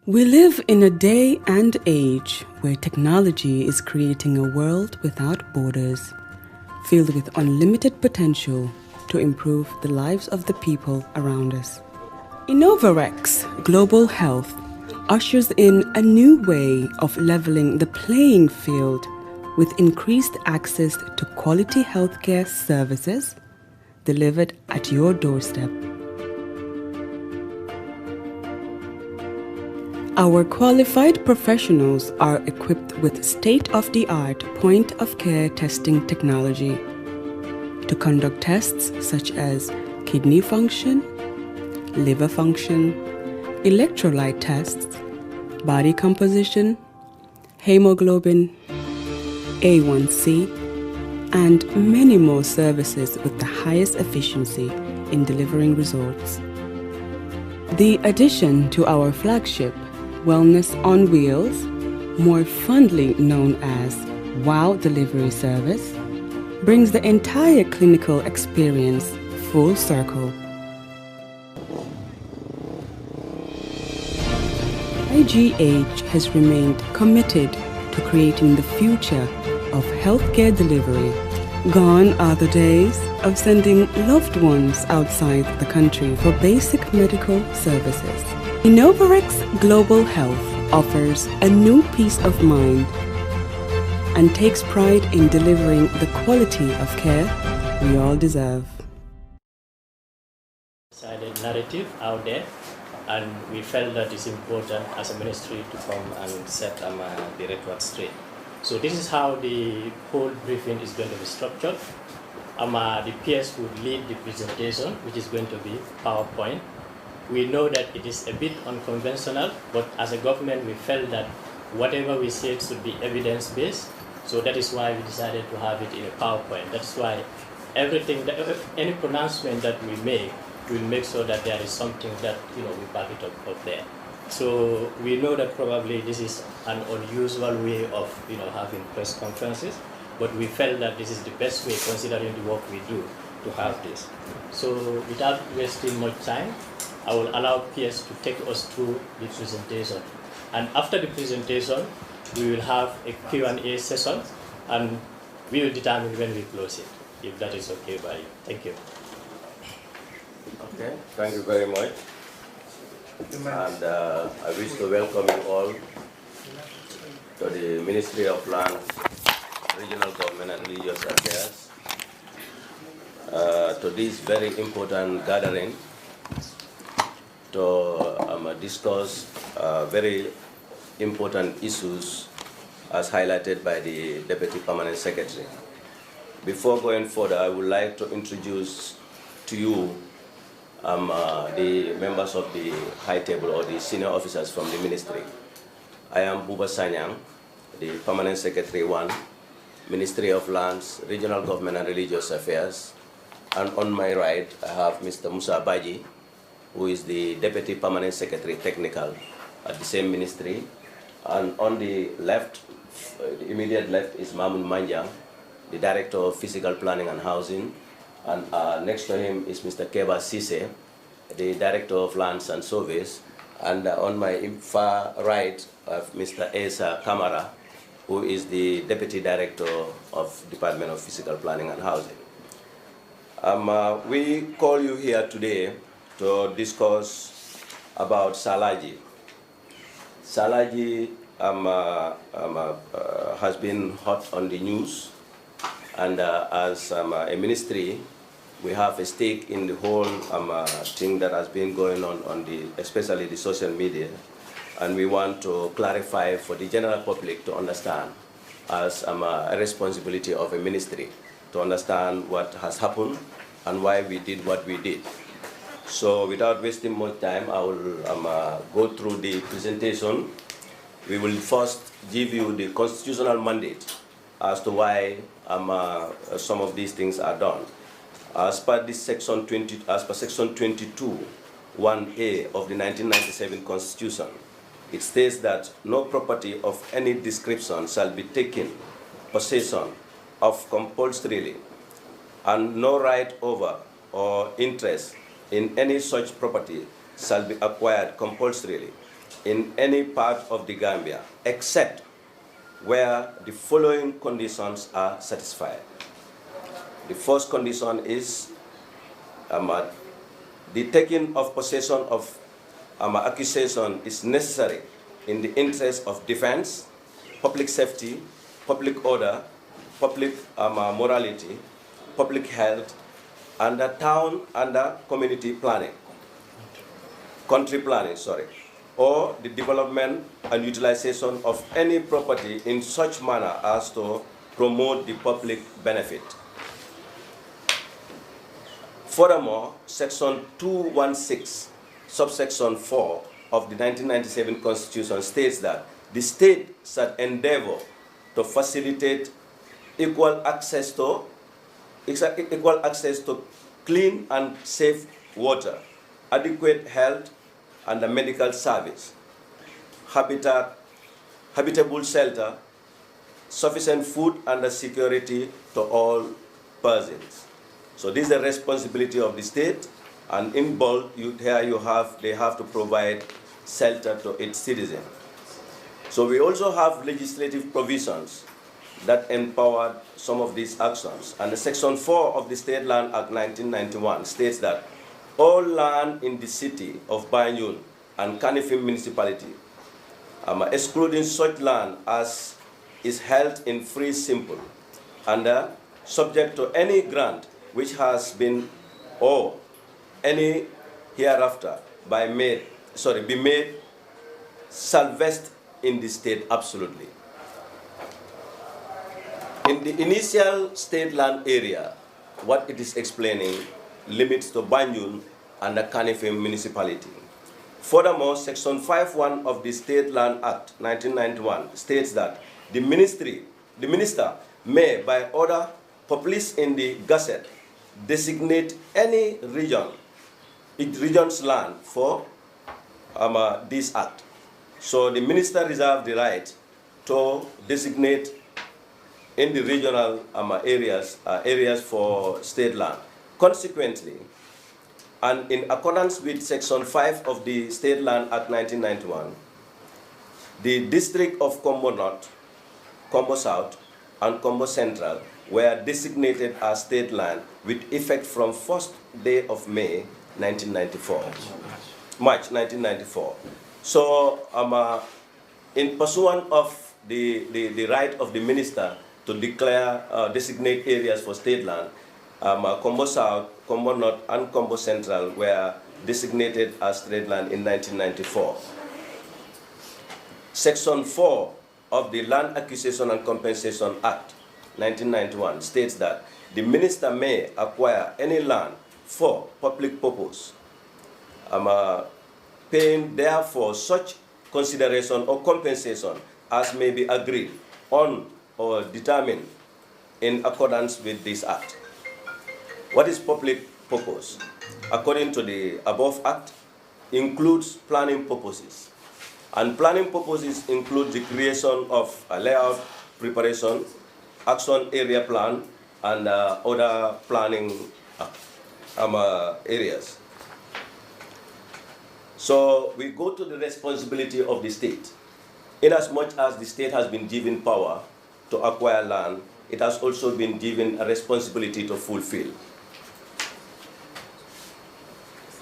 We live in a day and age where technology is creating a world without borders, filled with unlimited potential to improve the lives of the people around us. Innovarex Global Health ushers in a new way of leveling the playing field with increased access to quality healthcare services delivered at your doorstep. Our qualified professionals are equipped with state-of-the-art point-of-care testing technology to conduct tests such as kidney function, liver function, electrolyte tests, body composition, hemoglobin, A1C, and many more services with the highest efficiency in delivering results. The addition to our flagship Wellness on Wheels, more fondly known as WOW Delivery Service, brings the entire clinical experience full circle. IGH has remained committed to creating the future of healthcare delivery. Gone are the days of sending loved ones outside the country for basic medical services. Innovarex Global Health offers a new peace of mind and takes pride in delivering the quality of care we all deserve. Decided narrative out there, and we felt that it's important as a ministry to come and set the record straight. So this is how the whole briefing is going to be structured. The peers would lead the presentation, which is going to be PowerPoint. We know that it is a bit unconventional, but as a government, we felt that whatever we said should be evidence-based. So that is why we decided to have it in a PowerPoint. That's why everything, any pronouncement that we make, we'll make sure that there is something that we back it up there. So we know that probably this is an unusual way of having press conferences, but we felt that this is the best way, considering the work we do, to have this. So without wasting much time, I will allow peers to take us through the presentation. And after the presentation, we will have a Q&A session, and we will determine when we close it, if that is okay by you. Thank you. Okay, thank you very much. And I wish to welcome you all to the Ministry of Land, Regional Government and Religious Affairs, to this very important gathering to discuss very important issues as highlighted by the Deputy Permanent Secretary. Before going further, I would like to introduce to you the members of the high table or the senior officers from the ministry. I am Buba Sanyang, the Permanent Secretary 1, Ministry of Lands, Regional Government and Religious Affairs. And on my right, I have Mr. Musa Baji, who is the Deputy Permanent Secretary Technical at the same ministry. And on the left, the immediate left, is Mamun Manjang, the Director of Physical Planning and Housing. And next to him is Mr. Keba Sise, the Director of Lands and Surveys. And on my far right, I have Mr. Esa Kamara, who is the Deputy Director of Department of Physical Planning and Housing. We call you here today to discuss about Salaji. Salaji has been hot on the news, and as a ministry, we have a stake in the whole thing that has been going on especially the social media, and we want to clarify for the general public to understand as a responsibility of a ministry to understand what has happened and why we did what we did. So without wasting much time, I will go through the presentation. We will first give you the constitutional mandate as to why some of these things are done. As per this section 22, 1A of the 1997 Constitution, it states that no property of any description shall be taken possession of compulsorily, and no right over or interest in any such property shall be acquired compulsorily in any part of the Gambia, except where the following conditions are satisfied. The first condition is the taking of possession of accusation is necessary in the interest of defense, public safety, public order, public morality, public health, and the town and the community planning, country planning, sorry, or the development and utilization of any property in such manner as to promote the public benefit. Furthermore, Section 216, subsection 4 of the 1997 Constitution states that the state shall endeavor to facilitate equal access to clean and safe water, adequate health and the medical service, habitable shelter, sufficient food and the security to all persons. So this is the responsibility of the state, and in bold, they have to provide shelter to its citizens. So we also have legislative provisions that empower some of these actions. And the Section 4 of the State Land Act 1991 states that all land in the city of Banjul and Kanifing municipality, excluding such land as is held in free simple, and subject to any grant which has been or any hereafter be made shall vest in the state absolutely. In the initial state land area, what it is explaining limits to Banjul and the Kanifing municipality. Furthermore, Section 5.1 of the State Land Act 1991 states that the minister may, by order published in the Gazette, designate any region's land for this act. So the minister reserves the right to designate in the regional areas for state land. Consequently, and in accordance with Section 5 of the State Land Act 1991, the district of Combo North, Combo South, and Combo Central were designated as state land with effect from 1st day of May 1994, March 1994. So, in pursuant of the right of the minister to declare, designate areas for state land, Combo South, Combo North, and Combo Central were designated as state land in 1994. Section 4 of the Land Acquisition and Compensation Act 1991 states that the minister may acquire any land for public purpose, paying therefore such consideration or compensation as may be agreed on or determined in accordance with this act. What is public purpose? According to the above act, includes planning purposes. And planning purposes include the creation of a layout, preparation, action area plan, and other planning areas. So we go to the responsibility of the state. Inasmuch as the state has been given power to acquire land, it has also been given a responsibility to fulfill.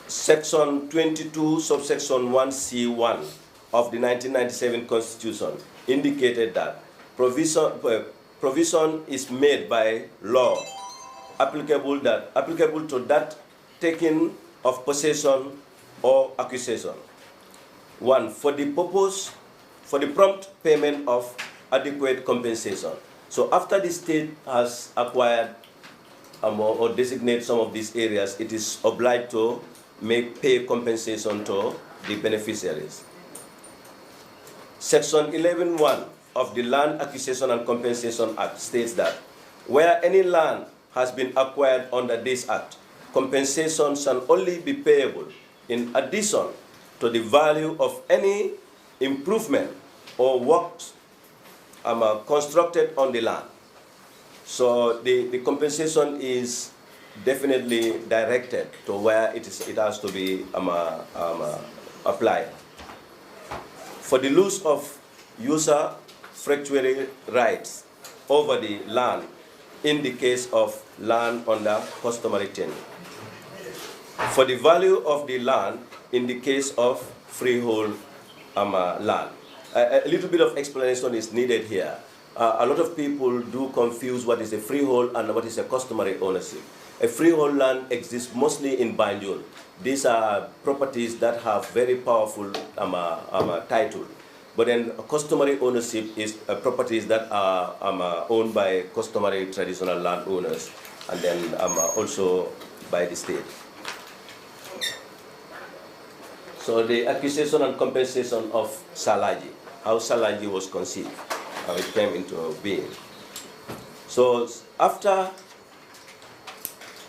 Section 22, subsection 1C1 of the 1997 Constitution indicated that provision is made by law applicable to that taking of possession or accusation. 1, for the prompt payment of adequate compensation. So after the state has acquired or designate some of these areas, it is obliged to pay compensation to the beneficiaries. Section 11.1 of the Land Acquisition and Compensation Act states that where any land has been acquired under this act, compensation shall only be payable in addition to the value of any improvement or works constructed on the land. So the compensation is definitely directed to where it has to be applied. for the loss of user fracturing rights over the land in the case of land under customary tenure, for the value of the land in the case of freehold land. A little bit of explanation is needed here. A lot of people do confuse what is a freehold and what is a customary ownership. A freehold land exists mostly in Banjul. These are properties that have very powerful title. But then customary ownership is properties that are owned by customary traditional landowners and then also by the state. So the acquisition and compensation of Salaji, how Salaji was conceived, how it came into being. So after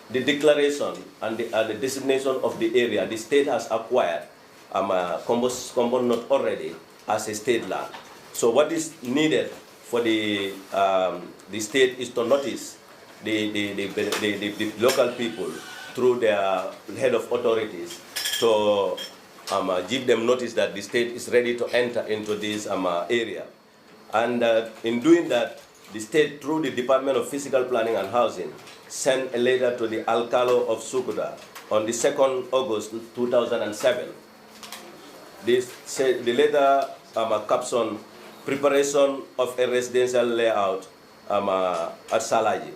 the declaration and the designation of the area, the state has acquired Kombo not already as a state land. So what is needed for the state is to notice the local people through their head of authorities to give them notice that the state is ready to enter into this area. And in doing that, the state, through the Department of Physical Planning and Housing, sent a letter to the Alcalo of Sukuta on the 2nd August 2007. The letter captioned preparation of a residential layout at Salaji.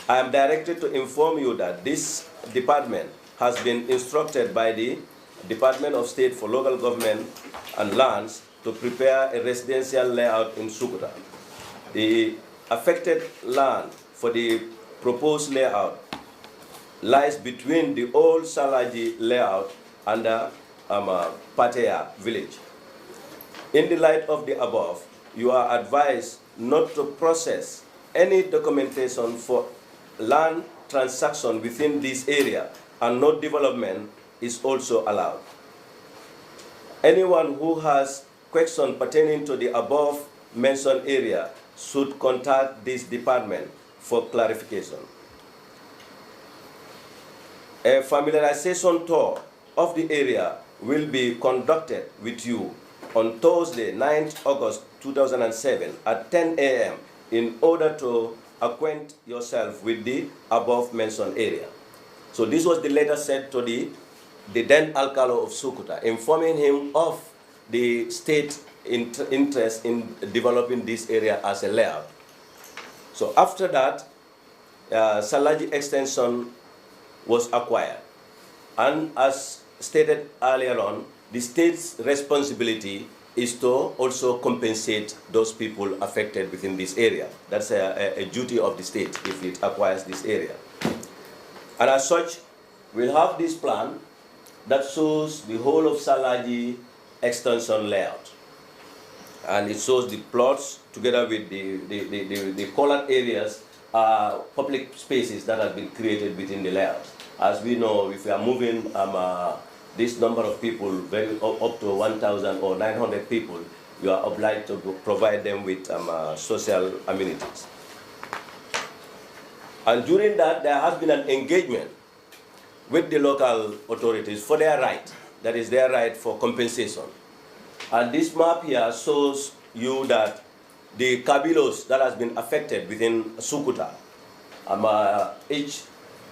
I am directed to inform you that this department has been instructed by the Department of State for Local Government and Lands to prepare a residential layout in Sukuta. The affected land for the proposed layout lies between the old Salaji layout and the Patea village. In the light of the above, you are advised not to process any documentation for land transaction within this area, and no development is also allowed. Anyone who has questions pertaining to the above mentioned area should contact this department for clarification. A familiarization tour of the area will be conducted with you on Thursday, 9th August 2007 at 10 a.m. in order to acquaint yourself with the above mentioned area. So this was the letter sent to the then Alcalo of Sukuta, informing him of the state interest in developing this area as a layout. So after that, Salaji extension was acquired. And as stated earlier on, the state's responsibility is to also compensate those people affected within this area. That's a duty of the state if it acquires this area. And as such, we'll have this plan that shows the whole of Salaji extension layout. And it shows the plots together with the colored areas are public spaces that have been created within the layout. As we know, if we are moving this number of people up to 1,000 or 900 people, you are obliged to provide them with social amenities. And during that, there has been an engagement with the local authorities for their right, that is their right for compensation. And this map here shows you that the kabilos that has been affected within Sukuta, each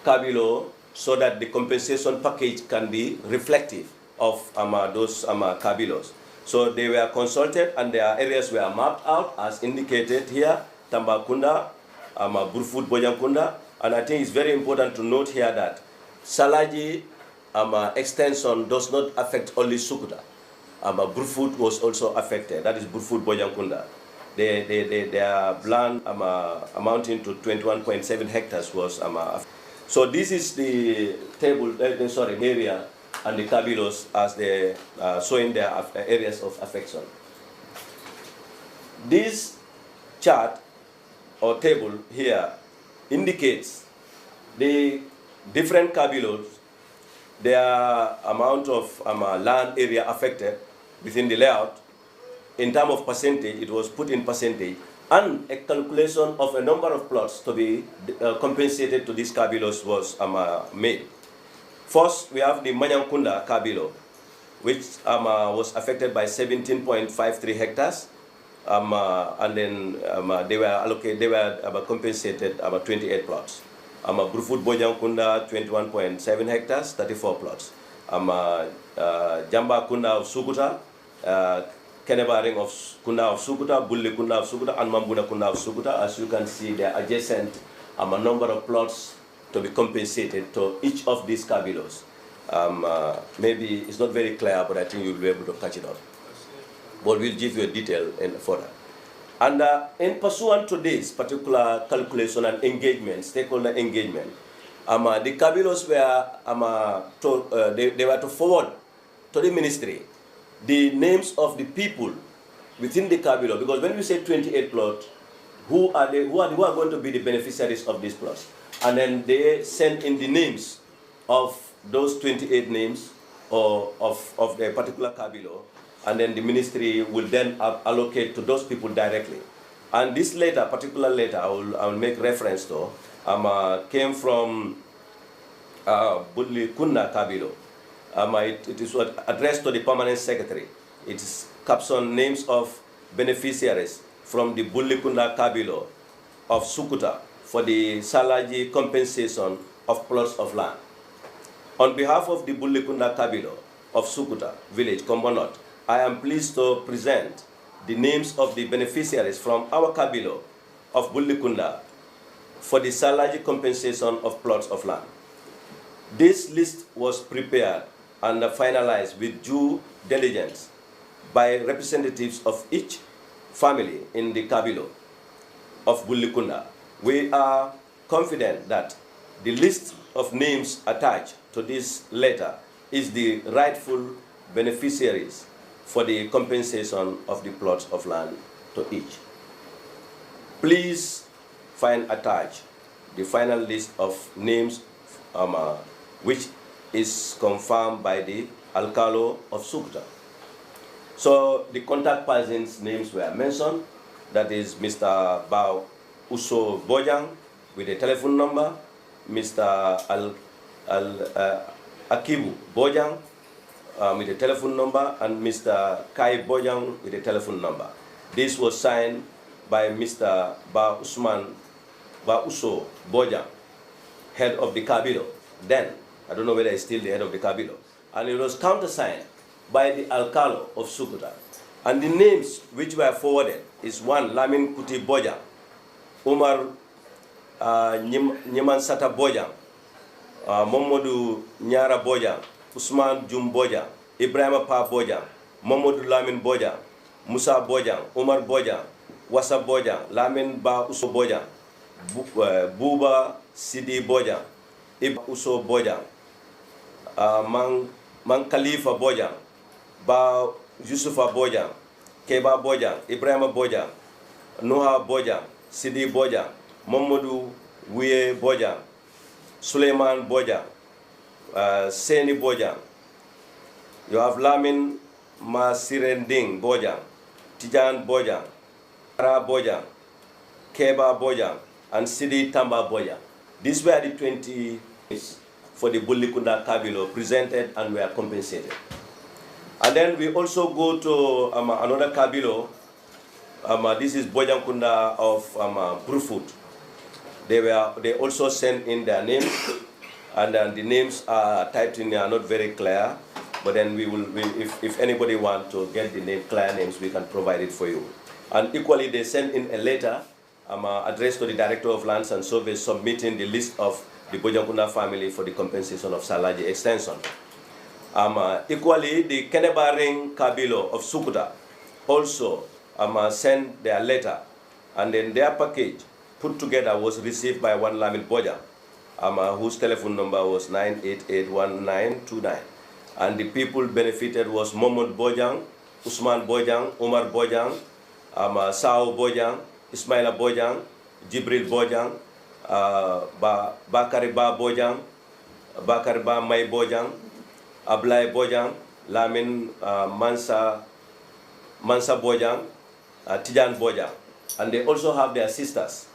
kabilo, so that the compensation package can be reflective of those kabilos. So they were consulted and their areas were mapped out as indicated here, Tambakunda, Burfoot Bojankunda, and I think it's very important to note here that Salaji extension does not affect only Sukuta. Burfoot was also affected, that is Burfoot Bojankunda. Their land amounting to 21.7 hectares was affected. So this is the table, area and the kabilos as they showing their areas of affection. This chart or table here indicates the different kabilos, their amount of land area affected within the layout. In terms of percentage, it was put in percentage, and a calculation of a number of plots to be compensated to these kabilos was made. First, we have the Manyankunda kabilo. which was affected by 17.53 hectares. And then they were allocated, they were compensated about 28 plots. Brufut Bojankunda, 21.7 hectares, 34 plots. Jamba Kunda of Sukuta, Kenebaring of Kunda of Sukuta, Bulli Kunda of Sukuta, and Mambuna Kunda of Sukuta. As you can see, they are adjacent a number of plots to be compensated to each of these kabilos. Maybe it's not very clear, but I think you'll be able to catch it up. But we'll give you a detail further. And in pursuant to this particular calculation and engagement, stakeholder engagement, the kabilos were they were to forward to the ministry the names of the people within the kabilo, because when we say 28 plots, who are going to be the beneficiaries of these plots? And then they send in the names of those 28 names or of the particular kabilo, and then the ministry will then allocate to those people directly. And this letter, particular letter, I will make reference to, came from Budli Kunna Kabilo. It is addressed to the permanent secretary. It is captioned names of beneficiaries from the Bullikunda Kabilo of Sukuta for the Salaji compensation of plots of land. On behalf of the Bullikunda Kabilo of Sukuta village, Kombonot, I am pleased to present the names of the beneficiaries from our Kabilo of Bullikunda for the Salaji compensation of plots of land. This list was prepared and finalized with due diligence by representatives of each family in the Kabilo of Bullikunda. We are confident that the list of names attached to this letter is the rightful beneficiaries for the compensation of the plots of land to each. Please find attached the final list of names which is confirmed by the Alcalo of Sukuta. So the contact persons' names were mentioned. That is Mr. Bao Uso Bojang with a telephone number, Mr. Akibu Bojang with a telephone number, and Mr. Kai Bojang with a telephone number. This was signed by Mr. Ba Uso Bojang, head of the Kabilo. Then, I don't know whether he's still the head of the Kabilo. And it was countersigned by the Alcalo of Sukuta. And the names which were forwarded is one, Lamin Kuti Bojang, Umar Nyimansata Bojang, Momodu Nyara Bojang, Usman Jum Bojang, Ibrahim Pa Bojang, Momodu Lamin Bojang, Musa Bojang, Umar Bojang, Wasa Bojang, Lamin Ba Uso Bojang, Buba Sidi Bojang, Iba Uso Bojang, Mang Khalifa Bojang, Ba Yusufa Bojang, Keba Bojang, Ibrahim Bojang, Noha Bojang, Sidi Bojang, Momodu Wuye Bojang, Suleiman Bojang, Seni Bojang. You have Lamin Masirending Bojang, Tijan Bojang, Ara Bojang, Keba Bojang, and Sidi Tamba Bojang. These were the 20 for the Bullikunda Kabilo presented and were compensated. And then we also go to another Kabilo. This is Bojankunda of Brufut. They also sent in their names, and then the names are typed in are not very clear. But then if anybody wants to get the clear names, we can provide it for you. And equally, they sent in a letter addressed to the Director of Lands and Surveys submitting the list of the Bojankunda family for the compensation of Salaji extension. Equally, the Kenebaring Kabilo of Sukuta also sent their letter, and then their package put together was received by one Lamin Bojang, whose telephone number was 9881929. And the people benefited was Momod Bojang, Usman Bojang, Umar Bojang, Sao Bojang, Ismaila Bojang, Jibril Bojang, Bakariba Bojang, Bakariba Mai Bojang, Ablai Bojang, Lamin Mansa Bojang, Tijan Bojang. And they also have their sisters,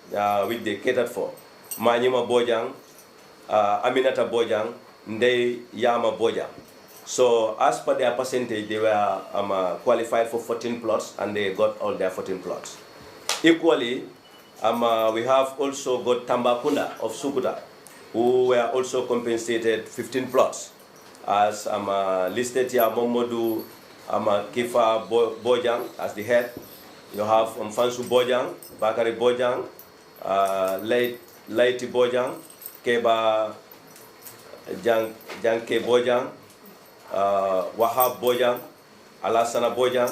which they catered for. Manyima Bojang, Aminata Bojang, Ndei Yama Bojang. So as per their percentage, they were qualified for 14 plots, and they got all their 14 plots. Equally, we have also got Tambakunda of Sukuta, who were also compensated 15 plots. As listed here, Momodu Kifa Bojang as the head. You have Fansu Bojang, Bakari Bojang, Laiti Bojang, Keba Janke Bojang, Wahab Bojang, Alasana Bojang,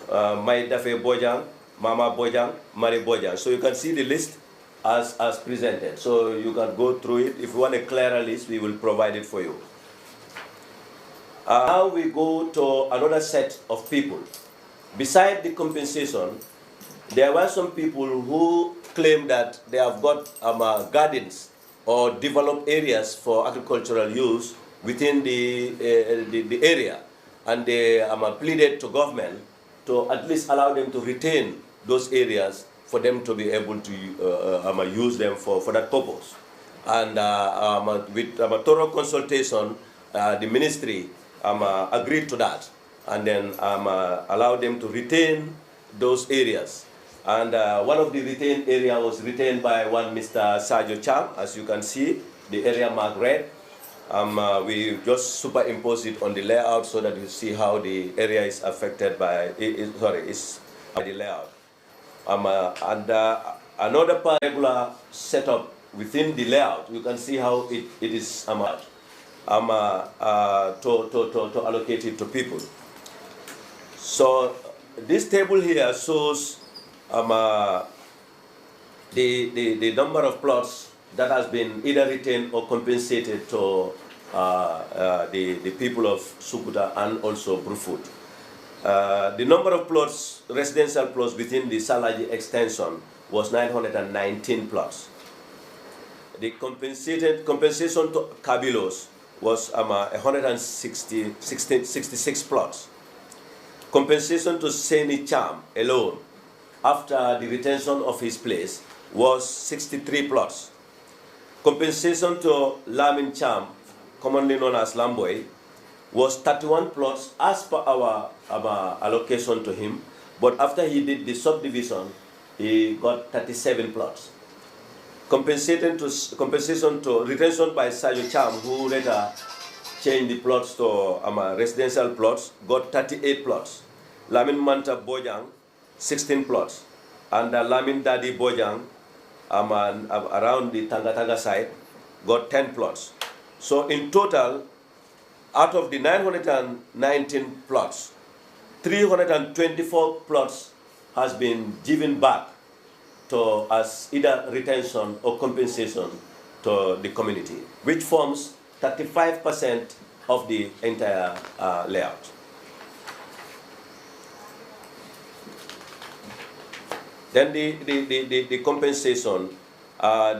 Maidafe Bojang, Mama Bojang, Mari Bojang. So you can see the list as presented. So you can go through it. If you want a clearer list, we will provide it for you. Now we go to another set of people. Besides the compensation, there were some people who claim that they have got gardens or developed areas for agricultural use within the area, and they pleaded to government to at least allow them to retain those areas for them to be able to use them for that purpose. And with thorough consultation, the ministry agreed to that, and then allowed them to retain those areas. And one of the retained area was retained by one Mr. Sergio Cham, as you can see, the area marked red. We just superimpose it on the layout so that you see how the area is affected by, is by the layout. Another part, regular setup within the layout, you can see how it is to allocate it to people. So this table here shows the number of plots that has been either retained or compensated to the people of Sukuta and also Brufut. The number of plots, residential plots within the Salaji extension was 919 plots. The compensation to Kabilos was 166 plots. Compensation to Seni Cham alone, after the retention of his place, was 63 plots. Compensation to Lamin Cham, commonly known as Lamboy, was 31 plots as per our allocation to him, but after he did the subdivision, he got 37 plots. Compensation to retention by Sergio Cham, who later changed the plots to residential plots, got 38 plots. Lamin Manta Bojang, 16 plots. And Lamin Dadi Bojang, around the Tangatanga side, got 10 plots. So in total, out of the 919 plots, 324 plots has been given back to as either retention or compensation to the community, which forms 35% of the entire layout. Then the compensation,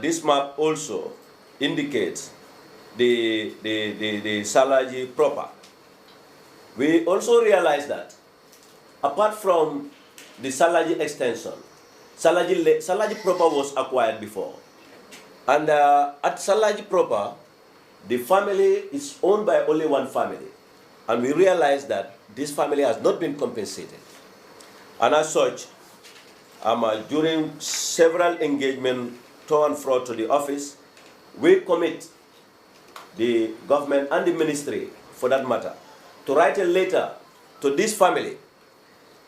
this map also indicates the Salaji proper. We also realize that apart from the Salaji extension, Salaji proper was acquired before. And at Salaji proper, the family is owned by only one family. And we realize that this family has not been compensated. And as such, during several engagements to and fro to the office, we commit the government and the ministry, for that matter, to write a letter to this family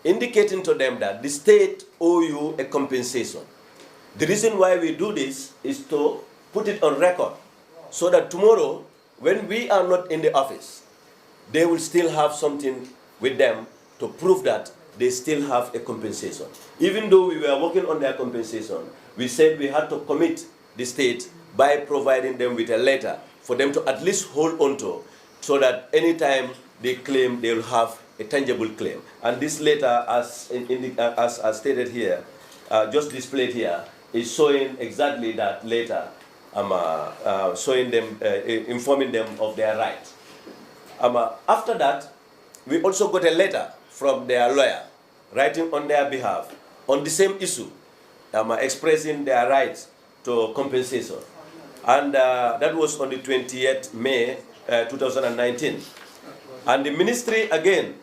indicating to them that the state owe you a compensation. The reason why we do this is to put it on record so that tomorrow, when we are not in the office, they will still have something with them to prove that they still have a compensation. Even though we were working on their compensation, we said we had to commit the state by providing them with a letter for them to at least hold on to, so that anytime they claim, they will have a tangible claim. And this letter, as stated here, just displayed here, is showing exactly that letter, showing them, informing them of their rights. After that, we also got a letter from their lawyer, writing on their behalf on the same issue, expressing their rights to compensation. And that was on the 28th May 2019. And the ministry again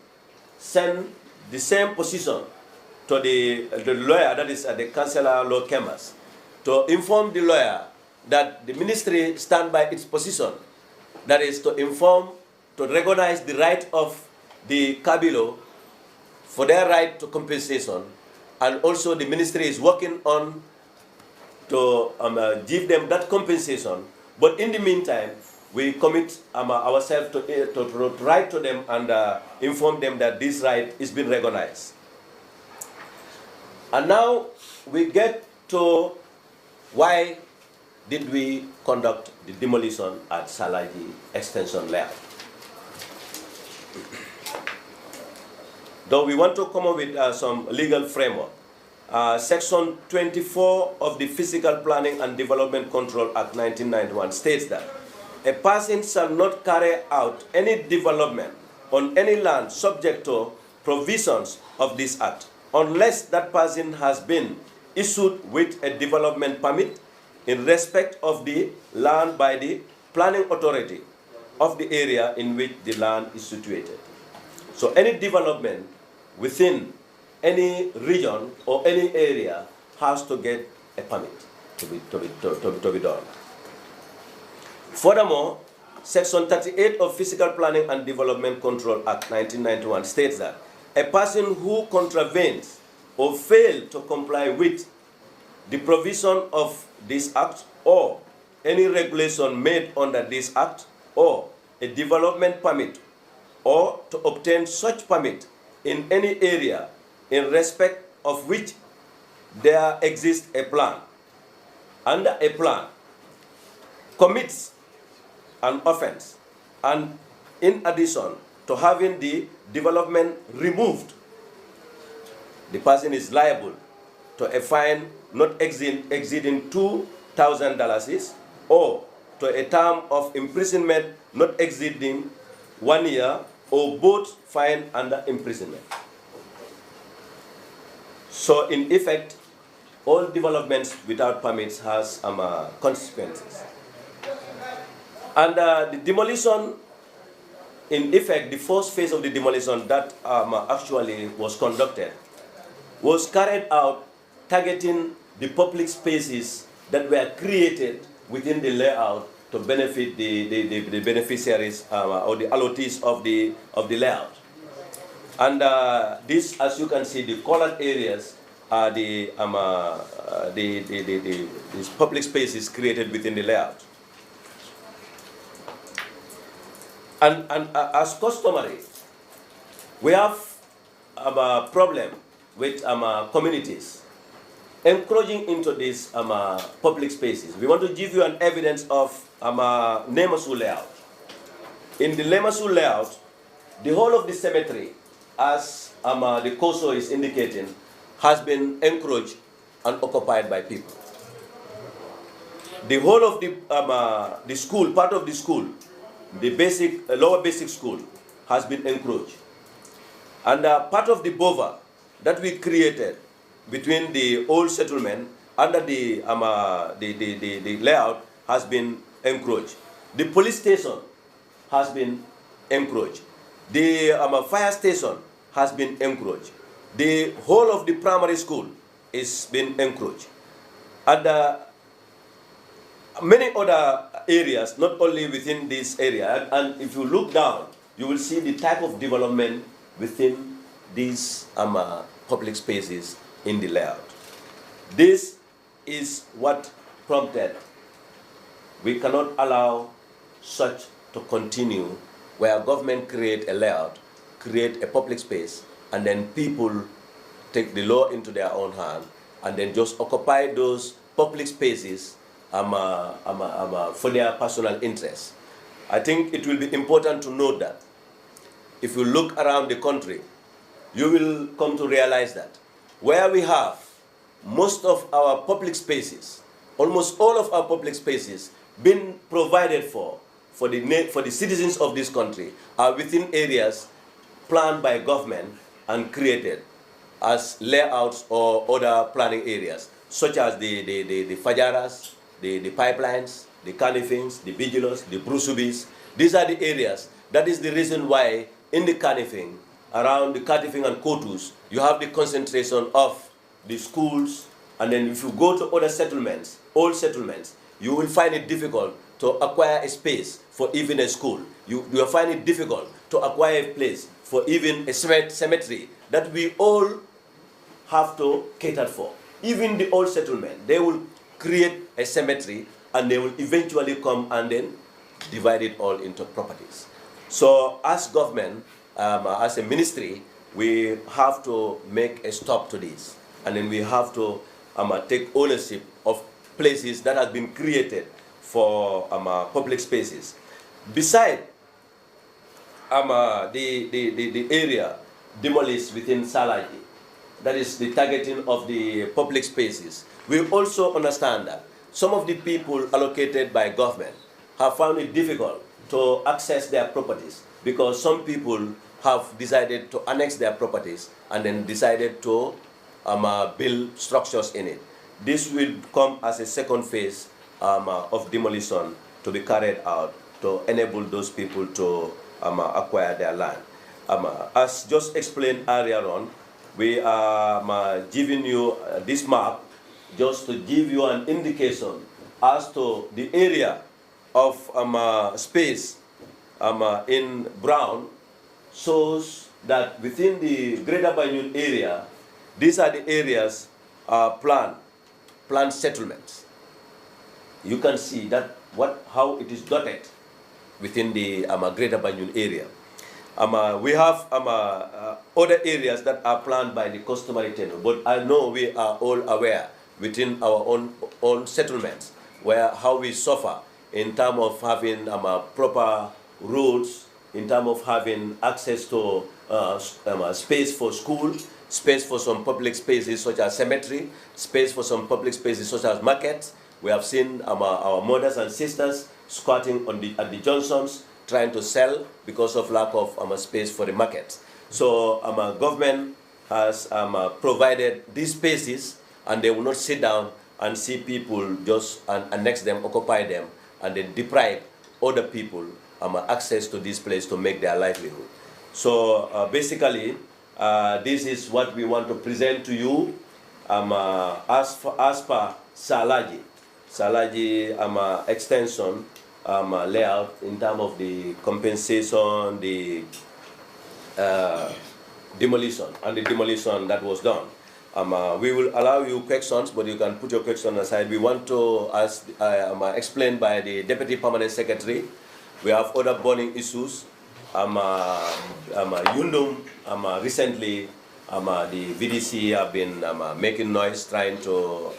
sent the same position to the lawyer, that is the Councillor Law Chambers, to inform the lawyer that the ministry stand by its position, that is to inform, to recognize the right of the Kabilo for their right to compensation, and also the ministry is working on to give them that compensation. But in the meantime, we commit ourselves to write to them and inform them that this right is being recognized. And now we get to why did we conduct the demolition at Salaji Extension Layout. Though we want to come up with some legal framework. Section 24 of the Physical Planning and Development Control Act 1991 states that a person shall not carry out any development on any land subject to provisions of this act unless that person has been issued with a development permit in respect of the land by the planning authority of the area in which the land is situated. So any development within any region or any area has to get a permit to be done. Furthermore, Section 38 of Physical Planning and Development Control Act 1991 states that a person who contravenes or fails to comply with the provision of this act or any regulation made under this act or a development permit or to obtain such permit in any area in respect of which there exists a plan, under a plan, commits an offense, and in addition to having the development removed, the person is liable to a fine not exceeding $2,000 or to a term of imprisonment not exceeding 1 year, or both fine and imprisonment. So in effect, all developments without permits has consequences. And the demolition, in effect, the first phase of the demolition that actually was conducted was carried out targeting the public spaces that were created within the layout to benefit the beneficiaries or the allottees of the layout. And this, as you can see, the colored areas are these public spaces created within the layout. And as customary, we have a problem with communities encroaching into these public spaces. We want to give you an evidence of Nemasu layout. In the Nemasu layout, the whole of the cemetery, as the COSO is indicating, has been encroached and occupied by people. The whole of the school, part of the school, the lower basic school, has been encroached. And part of the bova that we created between the old settlement under the layout has been encroached. The police station has been encroached. The fire station has been encroached. The whole of the primary school is been encroached. And many other areas, not only within this area, and if you look down, you will see the type of development within these public spaces in the layout. This is what prompted. We cannot allow such to continue where government create a layout, create a public space, and then people take the law into their own hand and then just occupy those public spaces for their personal interests. I think it will be important to note that if you look around the country, you will come to realize that where we have most of our public spaces, almost all of our public spaces been provided for the citizens of this country are within areas planned by government and created as layouts or other planning areas, such as the fajaras, the pipelines, the canifings, the vigilos, the brusubis. These are the areas That is the reason why in the Kanifing, around the Kanifing and Kotus, you have the concentration of the schools, and then if you go to other settlements, old settlements, you will find it difficult to acquire a space for even a school. You will find it difficult to acquire a place for even a cemetery that we all have to cater for. Even the old settlement, they will create a cemetery and they will eventually come and then divide it all into properties. So as government, as a ministry, we have to make a stop to this. And then we have to take ownership of places that have been created for public spaces. Besides the area demolished within Salaji, that is the targeting of the public spaces, we also understand that some of the people allocated by government have found it difficult to access their properties because some people have decided to annex their properties and then decided to build structures in it. This will come as a second phase of demolition to be carried out to enable those people to acquire their land. As just explained earlier on, we are giving you this map just to give you an indication as to the area of space in brown shows that within the Greater Banjul area, these are the areas planned settlements. You can see that how it is dotted within the Greater Banjul area. We have other areas that are planned by the customary tenure, but I know we are all aware within our own settlements how we suffer in terms of having proper roads, in terms of having access to space for school, space for some public spaces such as cemetery, space for some public spaces such as markets. We have seen our mothers and sisters squatting at the Johnsons, trying to sell because of lack of space for the markets. So government has provided these spaces, and they will not sit down and see people just annex them, occupy them, and then deprive other people access to this place to make their livelihood. So basically, this is what we want to present to you as per Salaji extension layout in terms of the compensation, the demolition, and the demolition that was done. We will allow you questions, but you can put your question aside. We want to, as explained by the Deputy Permanent Secretary, we have other burning issues. Yundum, recently, the VDC have been making noise, trying to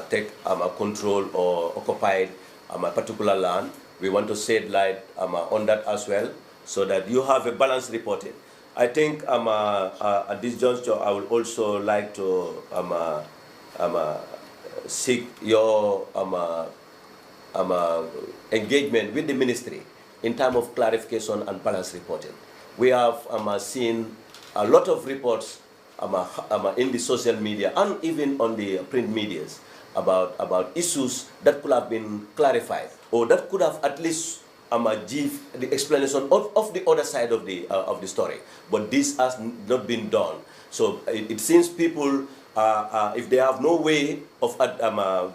take control or occupy a particular land. We want to shed light on that as well, so that you have a balanced reporting. I think at this juncture, I would also like to seek your engagement with the ministry in terms of clarification and balanced reporting. We have seen a lot of reports in the social media and even on the print medias about issues that could have been clarified, or that could have at least give the explanation of the other side of the story. But this has not been done. So it seems people, if they have no way of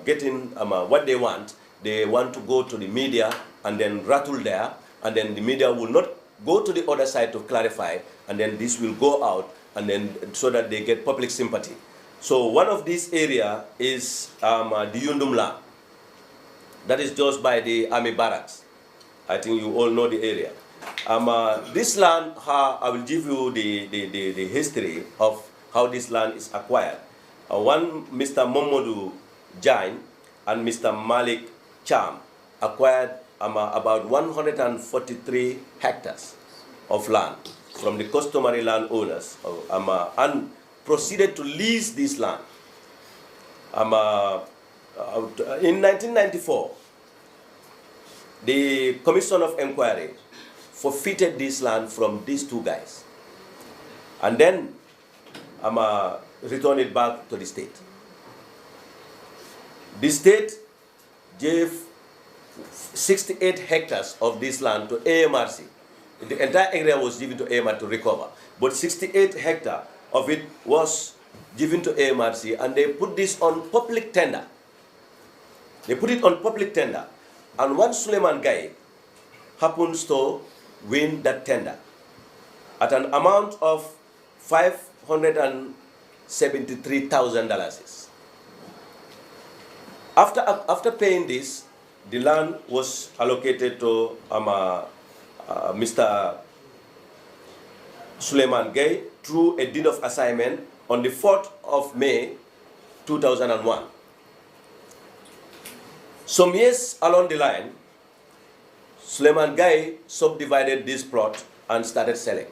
getting what they want to go to the media and then rattle there, and then the media will not go to the other side to clarify, and then this will go out, and then so that they get public sympathy. So one of these areas is the Yundum land. That is just by the army barracks. I think you all know the area. This land, I will give you the history of how this land is acquired. One, Mr. Momodu Jain and Mr. Malik Cham acquired about 143 hectares of land from the customary landowners and proceeded to lease this land. In 1994, the Commission of Inquiry forfeited this land from these two guys, and then returned it back to the state. The state gave 68 hectares of this land to AMRC the entire area was given to AMR to recover. But 68 hectares of it was given to AMRC, and they put this on public tender. They put it on public tender. And one Suleiman guy happens to win that tender at an amount of $573,000. After paying this, the land was allocated to Mr. Suleiman Gay through a deed of assignment on the 4th of May 2001. Some years along the line, Suleiman Gay subdivided this plot and started selling.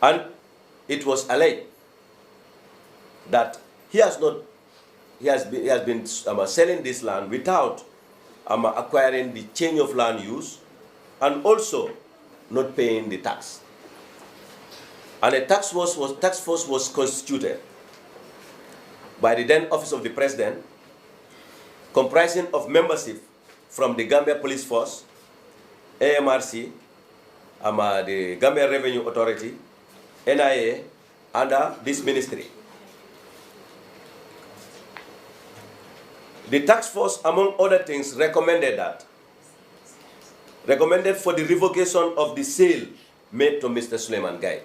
And it was alleged that he has been selling this land without acquiring the change of land use and also not paying the tax. And a tax force was constituted by the then Office of the President, comprising of membership from the Gambia Police Force, AMRC, the Gambia Revenue Authority, NIA, under this ministry. The task force, among other things, recommended for the revocation of the sale made to Mr. Suleiman Gay,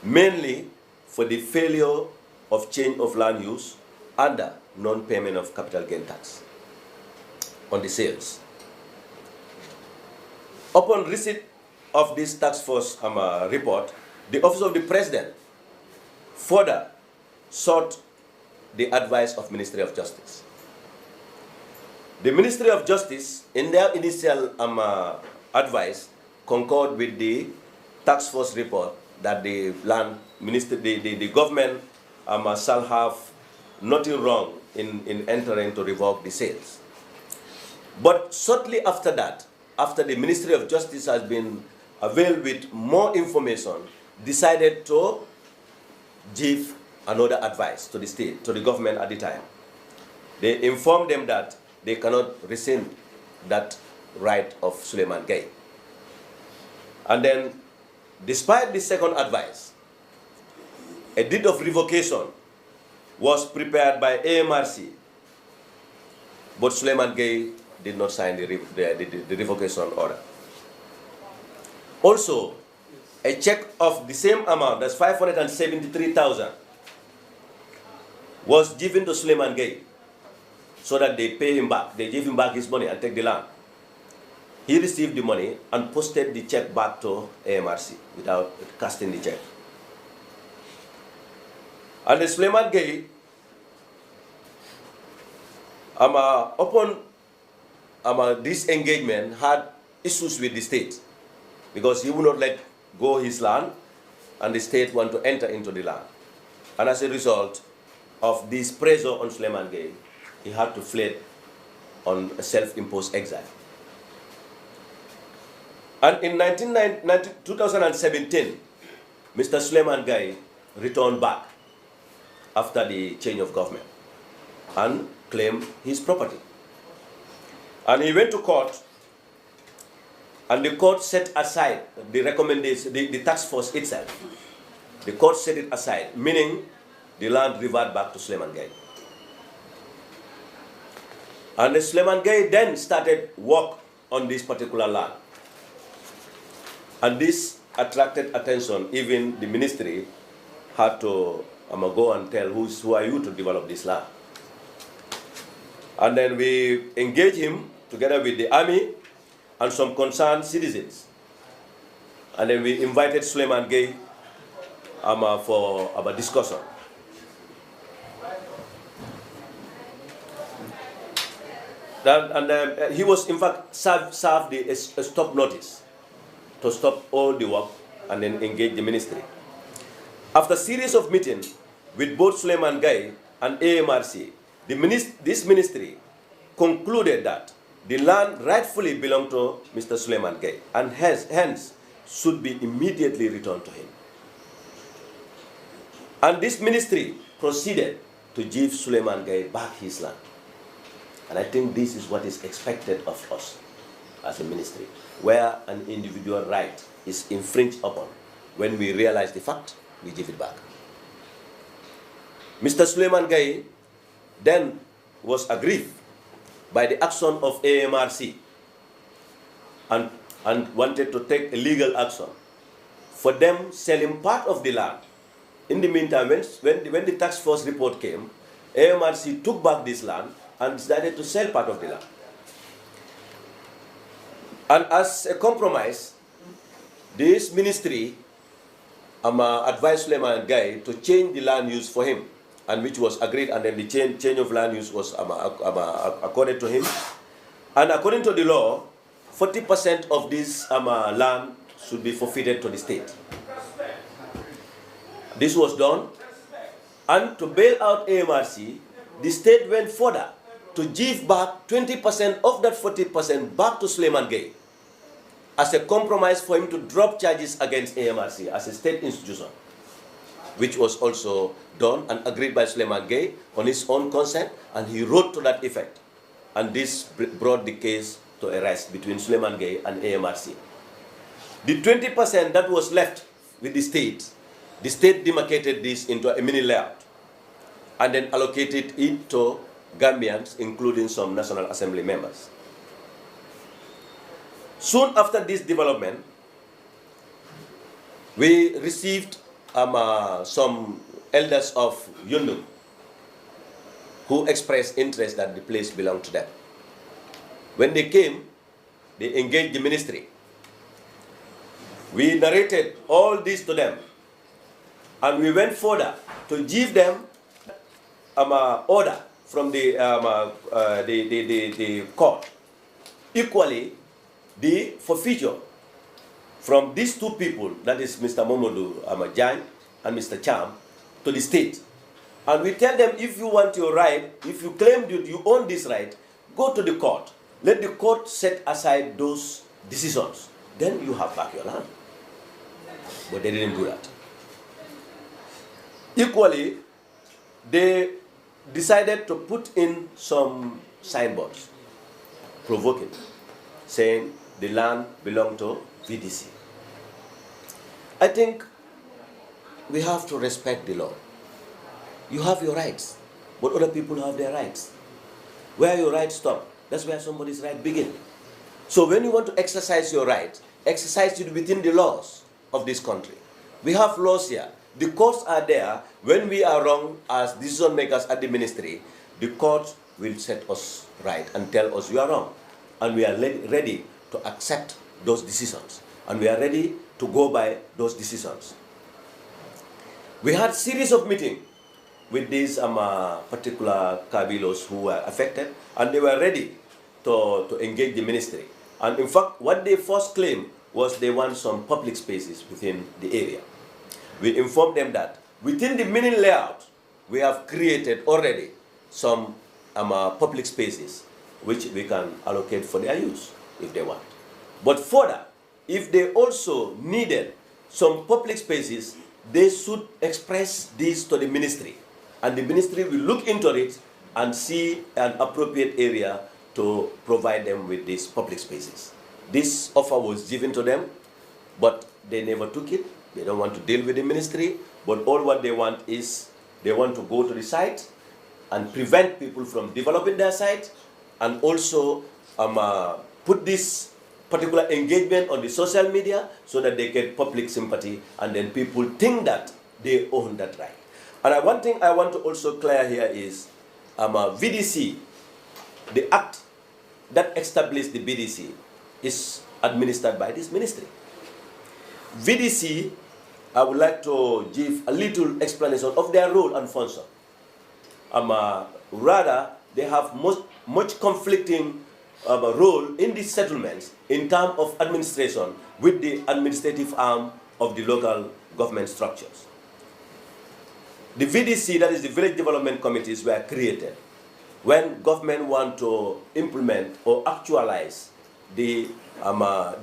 mainly for the failure of change of land use under non-payment of capital gain tax on the sales. Upon receipt of this task force report, the Office of the President further sought the advice of Ministry of Justice. The Ministry of Justice, in their initial advice, concurred with the task force report that the government shall have nothing wrong in entering to revoke the sales. But shortly after that, after the Ministry of Justice has been availed with more information, decided to give another advice to the state, to the government at the time. They informed them that they cannot rescind that right of Suleiman Gay. And then, despite the second advice, a deed of revocation was prepared by AMRC, but Suleiman Gay did not sign the revocation order. Also, a check of the same amount, that's $573,000, was given to Suleiman Gay so that they pay him back. They give him back his money and take the land. He received the money and posted the check back to AMRC without casting the check. And the Suleiman Gay, upon this engagement, had issues with the state because he would not let go his land and the state want to enter into the land. And as a result of this pressure on Suleiman Gay, he had to flee on a self-imposed exile. And in 2017, Mr. Suleiman Gay returned back after the change of government and claimed his property. And he went to court, and the court set aside the recommendation, the task force itself. The court set it aside, meaning the land reverted back to Suleiman Gay. And the Suleiman Gay then started work on this particular land. And this attracted attention. Even the ministry had to go and tell who are you to develop this land. And then we engaged him together with the army and some concerned citizens. And then we invited Suleiman Gay for a discussion. He was, in fact, served a stop notice to stop all the work and then engage the ministry. After a series of meetings with both Suleiman Gay and AMRC, this ministry concluded that the land rightfully belonged to Mr. Suleiman Gay and hence should be immediately returned to him. And this ministry proceeded to give Suleiman Gay back his land. And I think this is what is expected of us. as a ministry, where an individual right is infringed upon. When we realize the fact, we give it back. Mr. Suleiman Gaye then was aggrieved by the action of AMRC and wanted to take a legal action for them selling part of the land. In the meantime, when the task force report came, AMRC took back this land and decided to sell part of the land. And as a compromise, this ministry advised Suleiman Gaye to change the land use for him, and which was agreed, and then the change of land use was accorded to him. And according to the law, 40% of this land should be forfeited to the state. This was done, and to bail out AMRC, the state went further to give back 20% of that 40% back to Suleiman Gaye as a compromise for him to drop charges against AMRC as a state institution, which was also done and agreed by Suleiman Gaye on his own consent, and he wrote to that effect. And this brought the case to a rest between Suleiman Gaye and AMRC. The 20% that was left with the state demarcated this into a mini layout and then allocated it to Gambians, including some National Assembly members. Soon after this development, we received some elders of Yundum who expressed interest that the place belonged to them. When they came, they engaged the ministry. We narrated all this to them, and we went further to give them order from the court. Equally, the forfeiture from these two people, that is Mr. Momodu Jan and Mr. Cham, to the state. And we tell them, if you want your right, if you claim that you own this right, go to the court. Let the court set aside those decisions. Then you have back your land. But they didn't do that. Equally, they decided to put in some signboards, provoking, saying the land belonged to VDC. I think we have to respect the law. You have your rights, but other people have their rights. Where your rights stop, that's where somebody's right begins. So when you want to exercise your right, exercise it within the laws of this country. We have laws here. The courts are there. When we are wrong as decision makers at the ministry, the court will set us right and tell us you are wrong. And we are ready to accept those decisions. And we are ready to go by those decisions. We had a series of meetings with these particular Kabilos who were affected, and they were ready to engage the ministry. And in fact, what they first claimed was they want some public spaces within the area. We informed them that within the mini layout, we have created already some public spaces which we can allocate for their use if they want. But further, if they also needed some public spaces, they should express this to the ministry. And the ministry will look into it and see an appropriate area to provide them with these public spaces. This offer was given to them, but they never took it. They don't want to deal with the ministry, but all what they want is they want to go to the site and prevent people from developing their site, and also put this particular engagement on the social media so that they get public sympathy, and then people think that they own that right. And one thing I want to also clear here is VDC, the act that established the BDC, is administered by this ministry. VDC, I would like to give a little explanation of their role and function. Rather, they have much conflicting role in these settlements in terms of administration with the administrative arm of the local government structures. The VDC, that is the Village Development Committees, were created when government want to implement or actualize the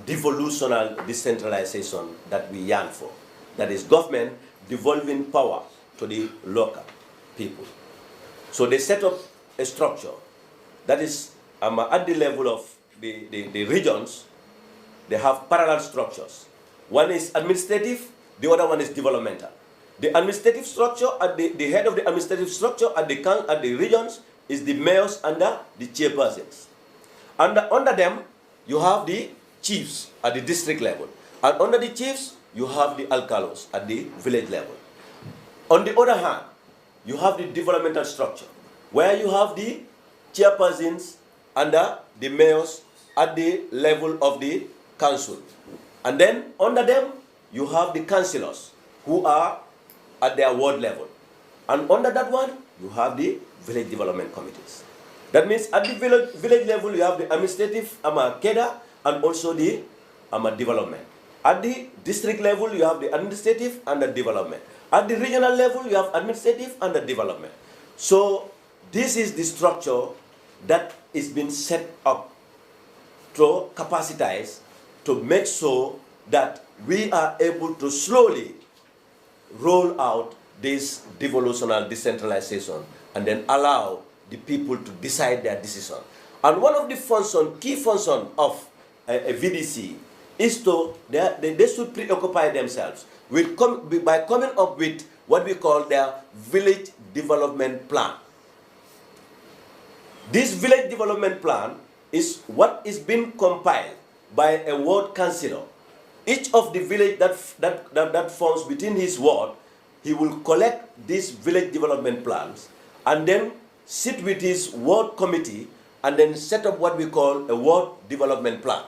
devolutional decentralization that we yearn for. That is government devolving power to the local people. So they set up a structure that is at the level of the regions, they have parallel structures. One is administrative, the other one is developmental. The administrative structure, at the head of the administrative structure at the regions is the mayors and the chairpersons. Under them, you have the chiefs at the district level. And under the chiefs, you have the alcalos at the village level. On the other hand, you have the developmental structure, where you have the chairpersons under the mayors at the level of the council. And then under them, you have the councillors who are at their ward level. And under that one, you have the village development committees. That means at the village level, you have the administrative cadre and also the development. At the district level, you have the administrative and the development. At the regional level, you have administrative and the development. So this is the structure that is being set up to capacitize, to make sure that we are able to slowly roll out this devolutional decentralization and then allow the people to decide their decision. And one of the key functions of a VDC is to, they should preoccupy themselves by coming up with what we call their village development plan. This village development plan is what is being compiled by a ward councillor. Each of the village that forms within his ward, he will collect these village development plans and then sit with his ward committee and then set up what we call a ward development plan.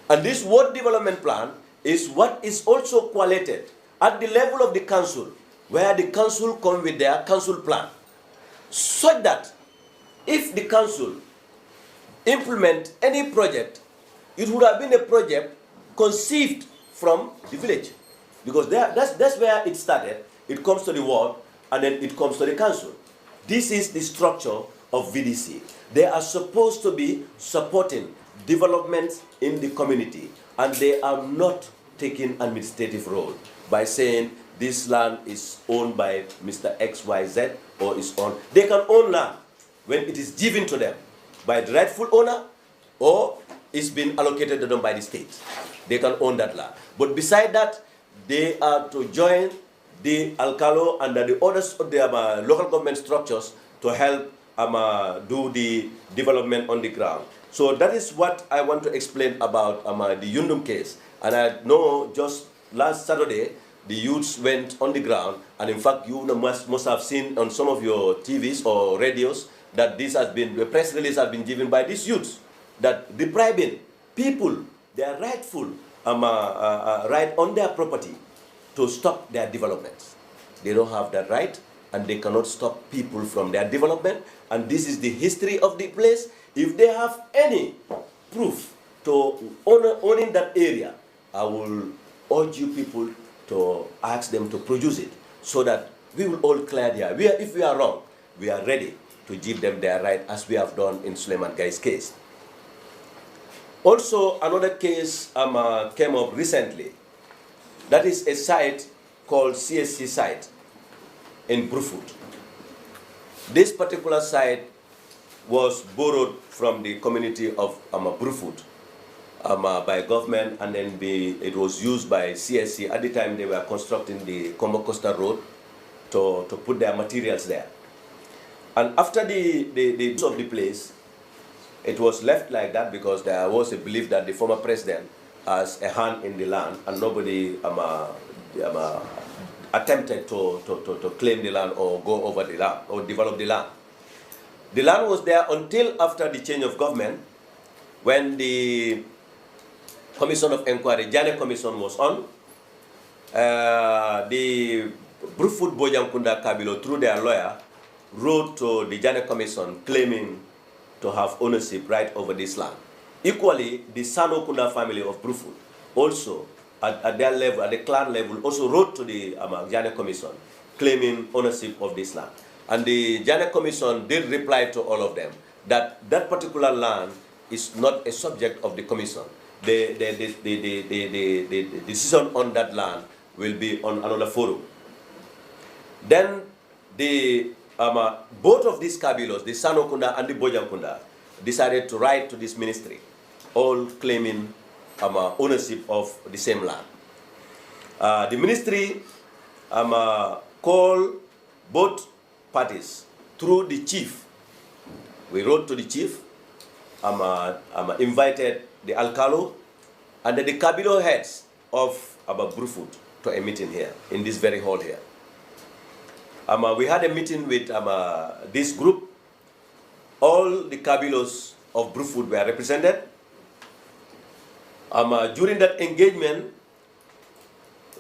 And this ward development plan is what is also collated at the level of the council, where the council come with their council plan, such that if the council implement any project, it would have been a project conceived from the village. Because that's where it started. It comes to the ward, and then it comes to the council. This is the structure of VDC. They are supposed to be supporting developments in the community, and they are not taking administrative role by saying this land is owned by Mr. XYZ or is owned. They can own land when it is given to them by the rightful owner or it's been allocated to them by the state. They can own that land. But beside that, they are to join the alcalo and the others of the local government structures to help do the development on the ground. So that is what I want to explain about the Yundum case. And I know just last Saturday, the youths went on the ground, and in fact, you must have seen on some of your TVs or radios that this has been, the press release has been given by these youths, that depriving people their rightful right on their property to stop their developments. They don't have that right, and they cannot stop people from their development. And this is the history of the place. If they have any proof to owning that area, I will urge you people to ask them to produce it, so that we will all clear there. If we are wrong, we are ready to give them their right, as we have done in Suleiman Guy's case. Also, another case came up recently. That is a site called CSC site in Brufut. This particular site was borrowed from the community of Brufut by government, and then it was used by CSC. At the time, they were constructing the Combo Costa Road to put their materials there. And after the use of the place, it was left like that because there was a belief that the former president has a hand in the land, and nobody attempted to claim the land or go over the land or develop the land. The land was there until after the change of government, when the Commission of Inquiry, Jane Commission, was on. The Brufut Bojankunda Kabilo, through their lawyer, wrote to the Jane Commission claiming to have ownership right over this land. Equally, the Sano Kunda family of Brufut also, at their level, at the clan level, also wrote to the Jane Commission claiming ownership of this land. And the Jane Commission did reply to all of them that that particular land is not a subject of the commission. The decision on that land will be on another forum. Then both of these kabilos, the Sanokunda and the Bojankunda, decided to write to this ministry, all claiming ownership of the same land. The ministry called both parties through the chief. We wrote to the chief, invited the Alcalo and the Cabildo heads of Brufut to a meeting here, in this very hall here. We had a meeting with this group. All the Cabildos of Brufut were represented. During that engagement,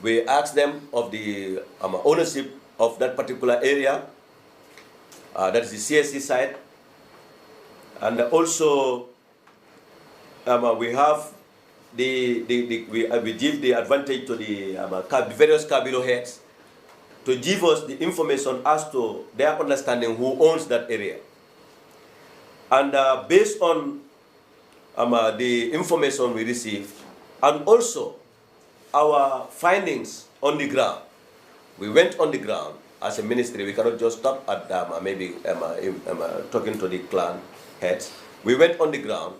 we asked them of the ownership of that particular area, that is the CSC side. And also, we have we give the advantage to the various Cabildo heads to give us the information as to their understanding who owns that area. And based on the information we received, and also our findings on the ground, we went on the ground as a ministry. We cannot just stop at talking to the clan heads. We went on the ground.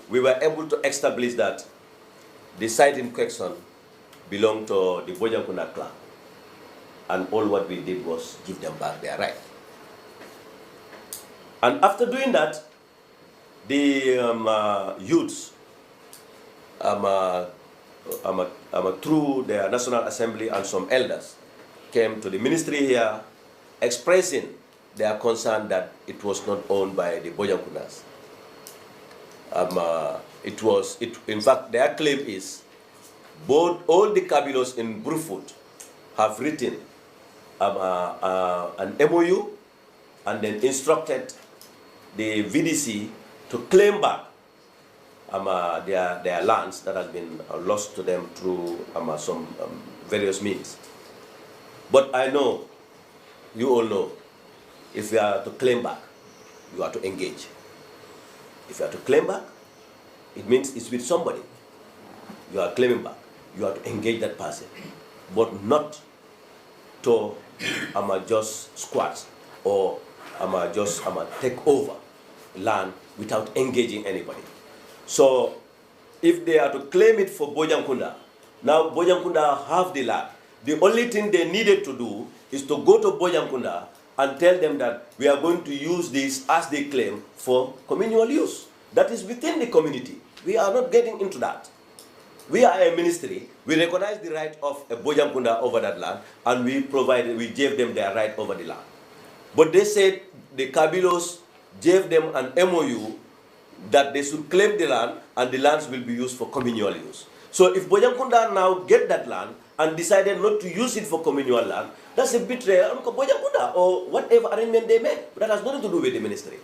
We were able to establish that the site in question belonged to the Bojankunda clan. And all what we did was give them back their right. And after doing that, the youths, through their National Assembly and some elders, came to the ministry here expressing their concern that it was not owned by the Bojankundas. In fact, their claim is all the Cabildos in Brufut have written an MOU and then instructed the VDC to claim back their lands that has been lost to them through some various means. But I know, you all know, if you are to claim back, you are to engage. If you are to claim back, it means it's with somebody. You are claiming back. You are to engage that person, but not to just squat or just take over land without engaging anybody. So if they are to claim it for Bojankunda, now Bojankunda have the land. The only thing they needed to do is to go to Bojankunda and tell them that we are going to use this as they claim for communal use. That is within the community. We are not getting into that. We are a ministry. We recognize the right of a Bojankunda over that land, and we gave them their right over the land. But they said the Cabildos gave them an MOU that they should claim the land and the lands will be used for communal use. So if Bojankunda now get that land and decided not to use it for communal land, that's a betrayal on Bojankunda or whatever arrangement they made. That has nothing to do with the ministry.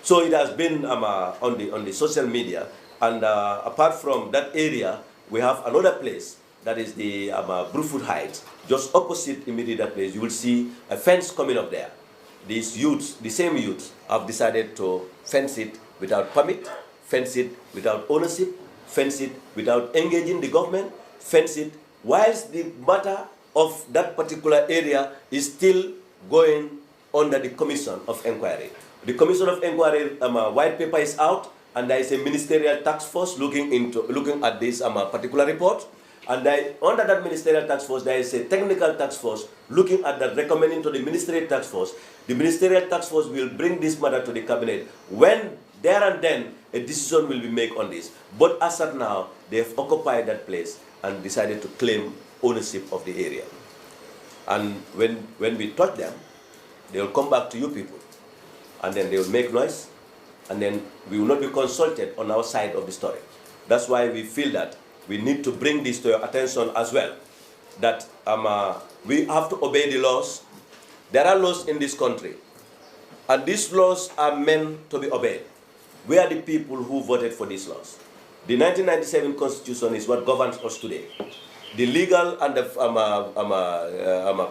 So it has been on the social media. And apart from that area, we have another place that is the Brufut Heights. Just opposite immediately that place, you will see a fence coming up there. These youths, the same youths, have decided to fence it without permit, fence it without ownership, fence it without engaging the government, fence it whilst the matter of that particular area is still going under the Commission of Inquiry. The Commission of Inquiry white paper is out, and there is a ministerial task force looking at this particular report. And under that ministerial task force, there is a technical task force looking at that, recommending to the ministerial task force. The ministerial task force will bring this matter to the cabinet. When there and then a decision will be made on this. But as of now, they have occupied that place and decided to claim ownership of the area. And when we touch them, they will come back to you people. And then they will make noise. And then we will not be consulted on our side of the story. That's why we feel that we need to bring this to your attention as well. That we have to obey the laws. There are laws in this country. And these laws are meant to be obeyed. We are the people who voted for these laws. The 1997 Constitution is what governs us today. The legal and the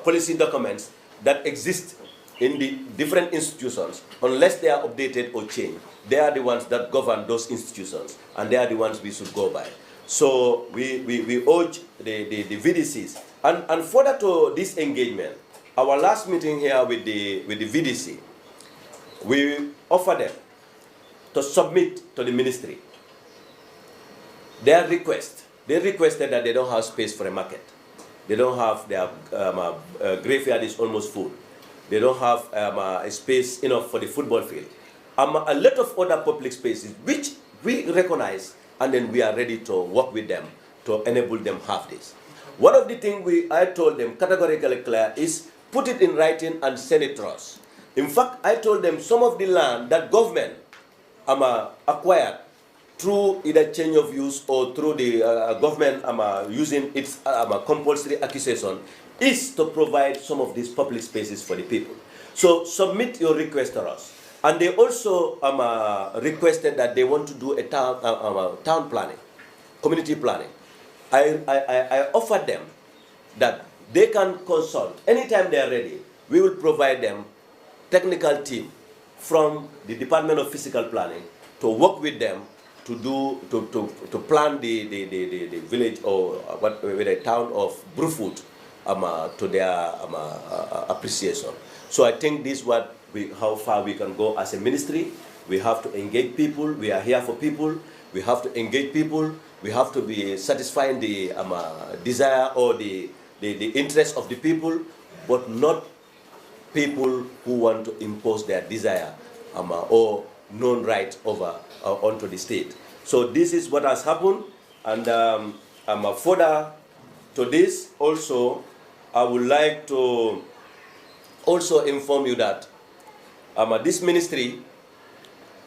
policy documents that exist in the different institutions, unless they are updated or changed, they are the ones that govern those institutions, and they are the ones we should go by. So we urge the VDCs. And further to this engagement, our last meeting here with the VDC, we offer them to submit to the ministry their request. They requested that they don't have space for a market. They don't have, their graveyard is almost full. They don't have a space enough for the football field. A lot of other public spaces, which we recognize, and then we are ready to work with them to enable them have this. One of the things I told them categorically clear is put it in writing and send it to us. In fact, I told them some of the land that government acquired through either change of use or through the government using its compulsory acquisition is to provide some of these public spaces for the people. So submit your request to us. And they also requested that they want to do a town planning, community planning. I offered them that they can consult anytime they are ready. We will provide them technical team from the Department of Physical Planning to work with them to plan the village or the town of Brufut to their appreciation. So I think this is how far we can go as a ministry. We have to engage people. We are here for people. We have to engage people. We have to be satisfying the desire or the interest of the people, but not people who want to impose their desire or known right onto the state. So this is what has happened, and further to this also, I would like to also inform you that this ministry,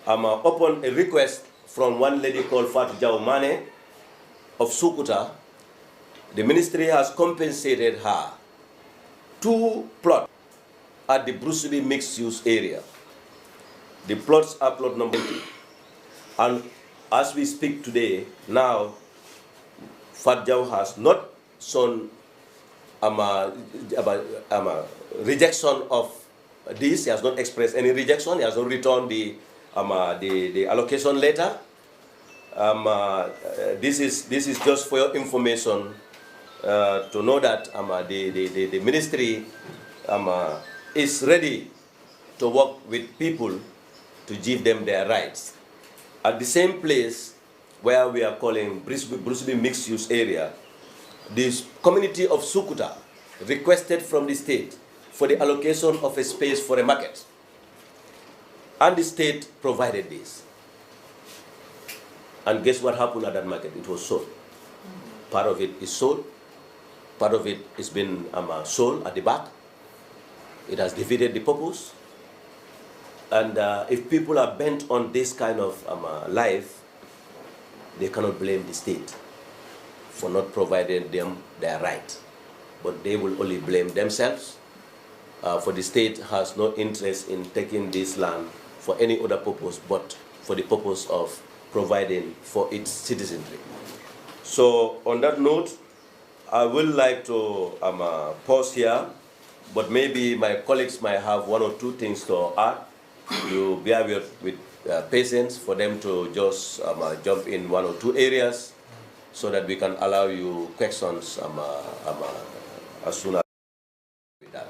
upon a request from one lady called Fatou Jaumane of Sukuta, the ministry has compensated her 2 plots at the Brusubi mixed-use area. The plots are plot number 20. And as we speak today, now, Fatou has not shown rejection of this. He has not expressed any rejection. He has not returned the allocation letter. This is just for your information to know that the ministry is ready to work with people to give them their rights. At the same place where we are calling Brusubi mixed-use area, this community of Sukuta requested from the state for the allocation of a space for a market. And the state provided this. And guess what happened at that market? It was sold. Part of it is sold. Part of it has been sold at the back. It has defeated the purpose. And if people are bent on this kind of life, they cannot blame the state for not providing them their right. But they will only blame themselves. For the state has no interest in taking this land for any other purpose but for the purpose of providing for its citizenry. So on that note, I would like to pause here, but maybe my colleagues might have 1 or 2 things to add. You bear with patience for them to just jump in 1 or 2 areas so that we can allow you questions as soon as with that.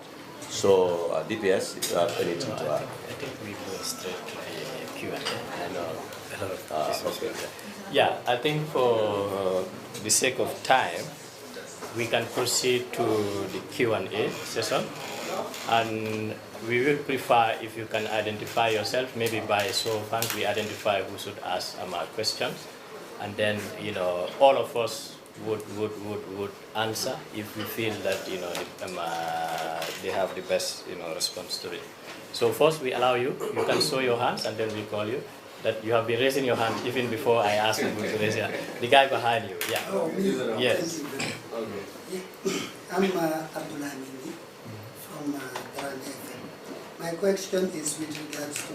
So DPS, if you have anything to add. I think we go straight to the Q&A. I know a lot of okay. Yeah, I think for the sake of time, we can proceed to the Q&A session, and we will prefer if you can identify yourself, maybe by show of hands we identify who should ask questions, and then all of us would answer if we feel that they have the best response to it. So first we allow you can show your hands, and then we call you. That you have been raising your hand even before I asked you to raise your hand. The guy behind you, yeah. Oh, me? Yes. I'm Abdullah Mindi from Taran FM. My question is with regards to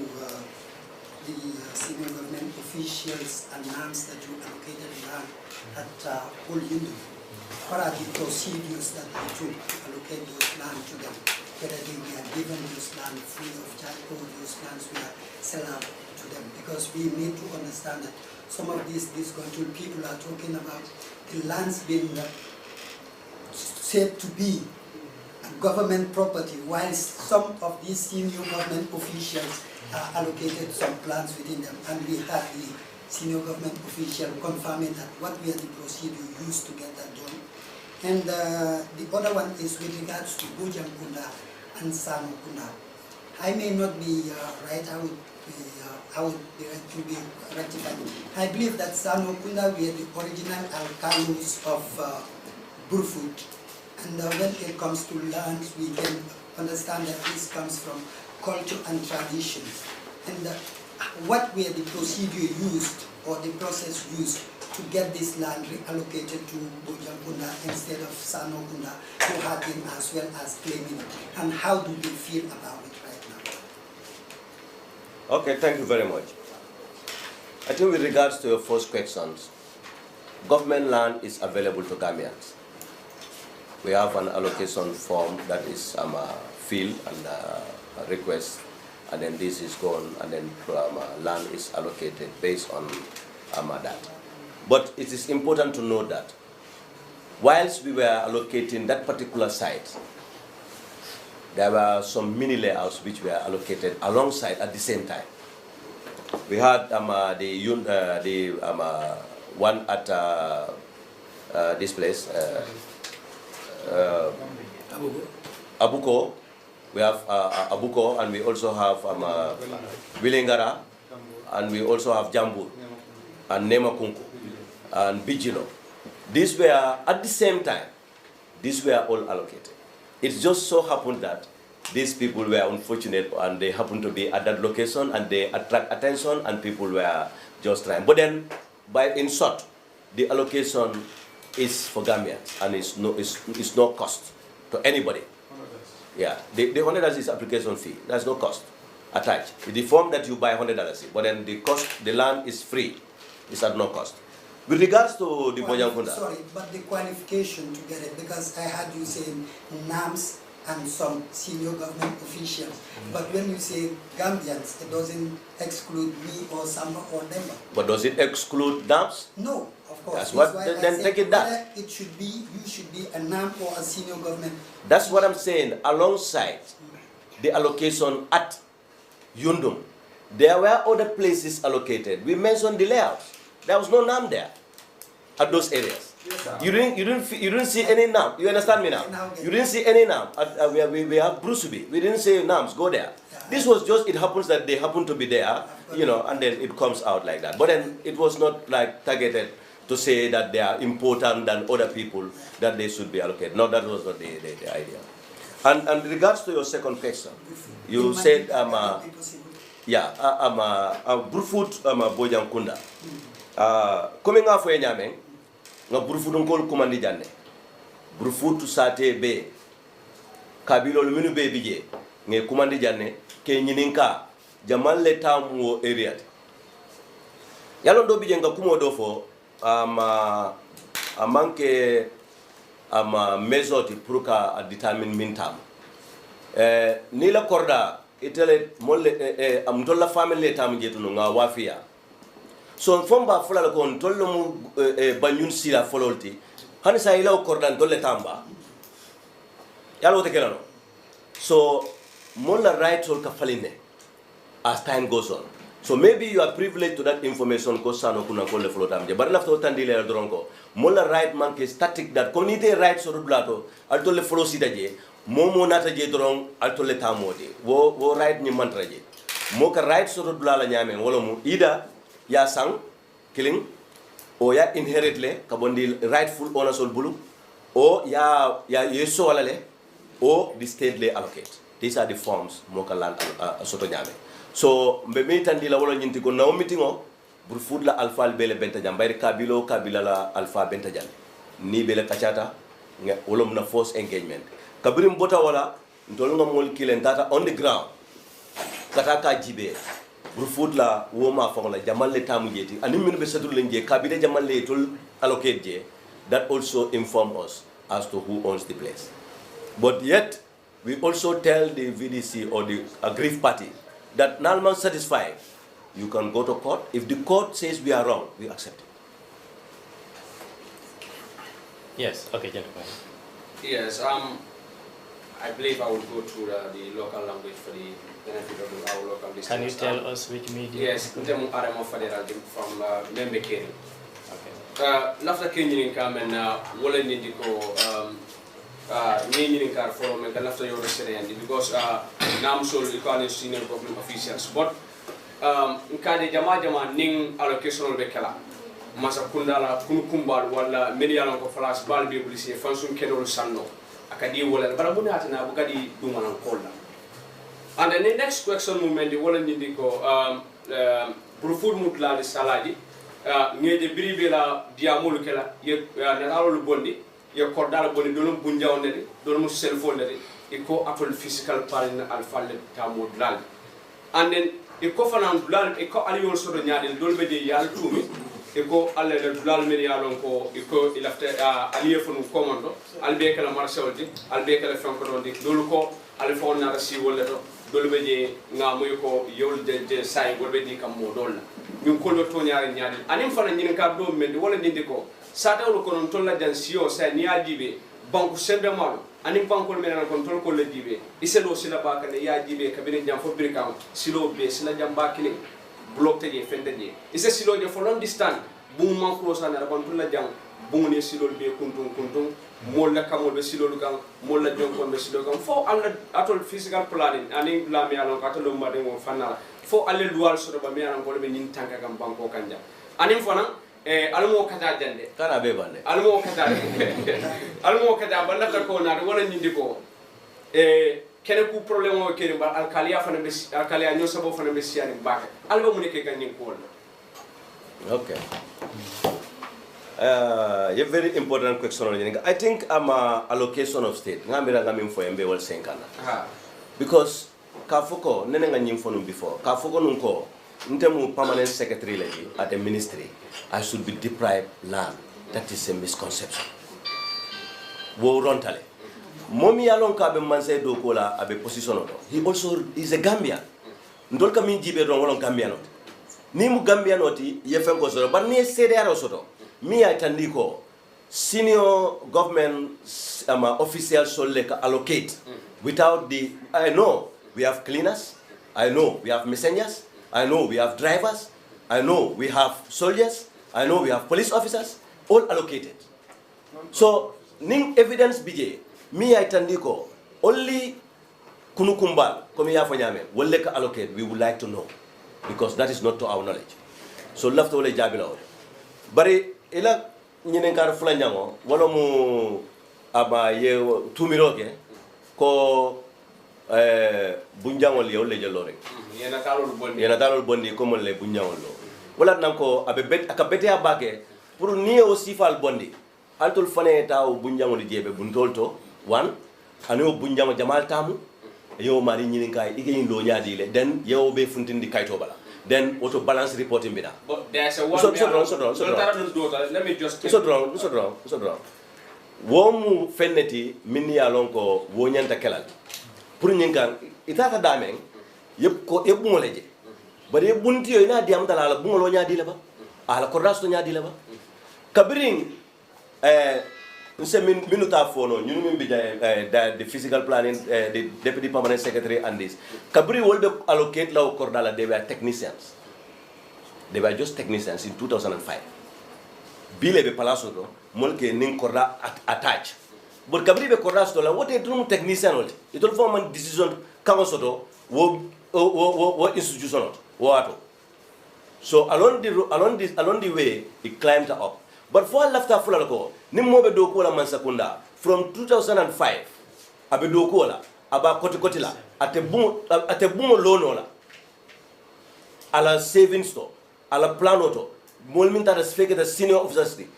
the senior government officials announced that you allocated land at Olyundu. What are the procedures that they took to allocate those land to them? Whether they were given those land free of charge or those lands were sold out to them? Because we need to understand that some of these disgruntled people are talking about the lands being said to be government property, while some of these senior government officials allocated some plans within them, and we had the senior government official confirming that what were the procedure used to get that done. And the other one is with regards to Bojankunda and Sanokunda. I may not be right, I would be rectified. I believe that Sanokunda were the original alcalos of Burfoot. And when it comes to lands, we can understand that this comes from culture and tradition. And what were the procedure used or the process used to get this land reallocated to Bojankunda instead of Sanokunda, who had been as well as claiming it? And how do they feel about it right now? Okay, thank you very much. I think with regards to your first questions, government land is available to Gambians. We have an allocation form that is filled and a request, and then this is gone, and then land is allocated based on that. But it is important to note that whilst we were allocating that particular site, there were some mini layouts which were allocated alongside at the same time. We had the one at this place, Abuko. We have Abuko, and we also have Wilingara, and we also have Jambu, and Nemakunku, and Bijilo. These were, at the same time, these were all allocated. It just so happened that these people were unfortunate, and they happened to be at that location, and they attract attention, and people were just trying. But then, in short, the allocation is for Gambians, and it's no cost to anybody. Yeah, the $100 is application fee. There's no cost attached. The form that you buy $100, but then the cost, the land is free. It's at no cost. With regards to the Bojankunda. Sorry, but the qualification to get it, because I had you saying NAMS and some senior government officials. But when you say Gambians, it doesn't exclude me or Samba or Demba. But does it exclude NAMS? No, of course. That's what, then take it that. It should be, you should be a NAM or a senior government. That's what I'm saying. Alongside the allocation at Yundum, there were other places allocated. We mentioned the layouts. There was no NAM there at those areas. Yes, you didn't see any NAM. You understand me now? You didn't see any NAM. We have Brusubi. We didn't say NAMs, go there. This was just, it happens that they happen to be there, you know, and then it comes out like that. But then it was not like targeted to say that they are important than other people, that they should be allocated. No, that was not the idea. And in regards to your second question, you said, Burfoot Bojankunda. Coming off where Nyameng, nga Burfoot ngol kumandi janne. Burfoot sate be. Kabilo luminu be bije. Nge kumandi janne. Ke nyininka. Jamal le tamu area. Yalon do bije nga kumodo fo. Manke mesoti pruka determine min tam. Nila korda itele molle amdolla family tam jetu nga wafia. So fomba fulala kon tollo mu banyun sila fololti hani sa ila kordan tolle tamba yalo te kelano. So molla right sol ka faline as time goes on. So maybe you are privileged to that information ko sano kuna ko le flotam je bar lafto tandile dronko molla right man ke static that community right so blato al tolle folo sita je momo nata je dron al tolle tamode wo right ni mantra je mo ka right so blala nyame wala mu ida ya sang killing or ya inherit le kabondi rightful owners of bulu or ya yeso wala le or the state le allocate. These are the forms moka land soto nyame. So mbe mitandi la wala nyinti ko naw mitingo Burfoot la alpha bele benta jam bayri kabila la alpha benta jam ni bele kachata nga wolom na force engagement kabirim bota wala ntol nga mol kilen tata on the ground kataka jibe Burfoot la woma fongola jamal le tamu jeti ani min be sadul lenje kabile jamal le tol allocate je, that also inform us as to who owns the place. But yet we also tell the VDC or the aggrieved party that Nalman satisfied, you can go to court. If the court says we are wrong, we accept it. Yes, okay, gentlemen. Yes, I believe I will go through the local language for the benefit of our local listeners. Can you tell us which media? Yes, Ntemu Aramo Federal from Membe Keri. Okay. Lafta Kenyin Kamen, Walla Nindiko, Ninin Car Forum, and Lafta Yoro Serendि, because Namsol, Ikani senior government officials. But Nkade Jama Ning allocation of Bekala. Masakundala, Kunukumbal, Walla, Medialan of Flash, Balbi, Fansun Kenol Sano, Akadi Walla, Barabunatana, Bugadi, Duman and Kola. And then the next question movement, the Walla Nindiko, Brufur Mutla, the Saladi, near the Bribela, Diamulkela, Nanalo Bondi, your Cordala Bondi, Donum Bunja on it, Donum cell phone, eco Apple physical parent alpha Tamud Land. And then a covenant blood, a co ali also the Yadin, Dolbe de Yal to me. Eko alle le dulal meni alon ko eko ilafte aliye fonu commando albe kala marshal di albe kala fanko don di dolu ko al fon na rasi wolle to dolu be je ngamu ko yol de say golbe di kam mo dolla ñum ko lo to ñaari anim fana ñin ka do men wala ndindi ko sa tawlo ko non tolla jan sio sa ni ajibe banku sembe malo anim banku men na kon tol ko le dibe iselo sila ba kan ya jibe kabine jam fo birkam silo be sila jam ba kile blocked je fende je ise silo je for long distance bu man ko sa na ban tulla jang bu ne silo be kuntum mol la kamol be silo kan mol la jonkon be silo kan fo alla atol physical planning ani la mi alon ka to ma de mo fanala fo alle dual so ba mi alon ko be nin tanka kam banko kanja anim fana almo kata jande kana be bande almo kata balla ka ko na wala nyindi ko kene ku problème o kene ba alkalia fana be alkalia nyo sabo fana be siani baka alba mu ne ke ganin ko okay a very important question. I think I'm allocation of state. Ngami for MB wal senkana. Because Kafuko, nenenga nyimfonu before. Kafuko nunko, ntemu permanent secretary lady at the ministry. I should be deprived land. That is a misconception. Wo rontale. Momi alon ka be manse do kola abe position oto. He also is a Gambian. Ndolka min jibe don wolon Gambian. Ni mu Gambian oti ye fen ko soro, but ni CDR soto. Me I tandiko senior government officials so like allocate without the I know we have cleaners, I know we have messengers, I know we have drivers, I know we have soldiers, I know we have police officers, all allocated. So ning evidence bije me I tandiko only kunukumbal komi ya fanyame will like allocate we would like to know because that is not to our knowledge. So left to ole jabila bari ila ñinen kar flanjango wala mu aba ye tumiroke ko bunjangol yow le jelo rek yena talol bondi ko mon le bunjangol lo wala nan ko abe bet aka bete abake pour ni aussi fal bondi altul fane taw bunjangol jebe buntolto wan ano bunjango jamal tamu yo mari ñinin kay igey lo nyaadi le den yow be funtindi kayto bala then auto balance reporting bida. But there's a one. So let me just. So wrong. Womu fenneti minni alonko wonyanta kelal. Pour nyinga itata dameng yep ko yep moleje. Bari bunti yo ina diam dala bungolo nyaadi la ba. Ala ko rasto nyaadi la ba. Kabiring nse minuta fono ñunu min bija the physical planning the deputy permanent secretary and this kabri wolbe allocate law cordala they were technicians, they were just technicians in 2005 bile be palaso do molke nin korda attach but kabri be korda sto la what a drum technician ol it all form decision kama soto wo institution wo ato so along the way it climbed up. But for lafta fulala ko nimmobe do ko la mansakunda from 2005 abe do ko la aba koti la ate bumo lono la ala saving store ala planoto mol min tata feke the senior officers di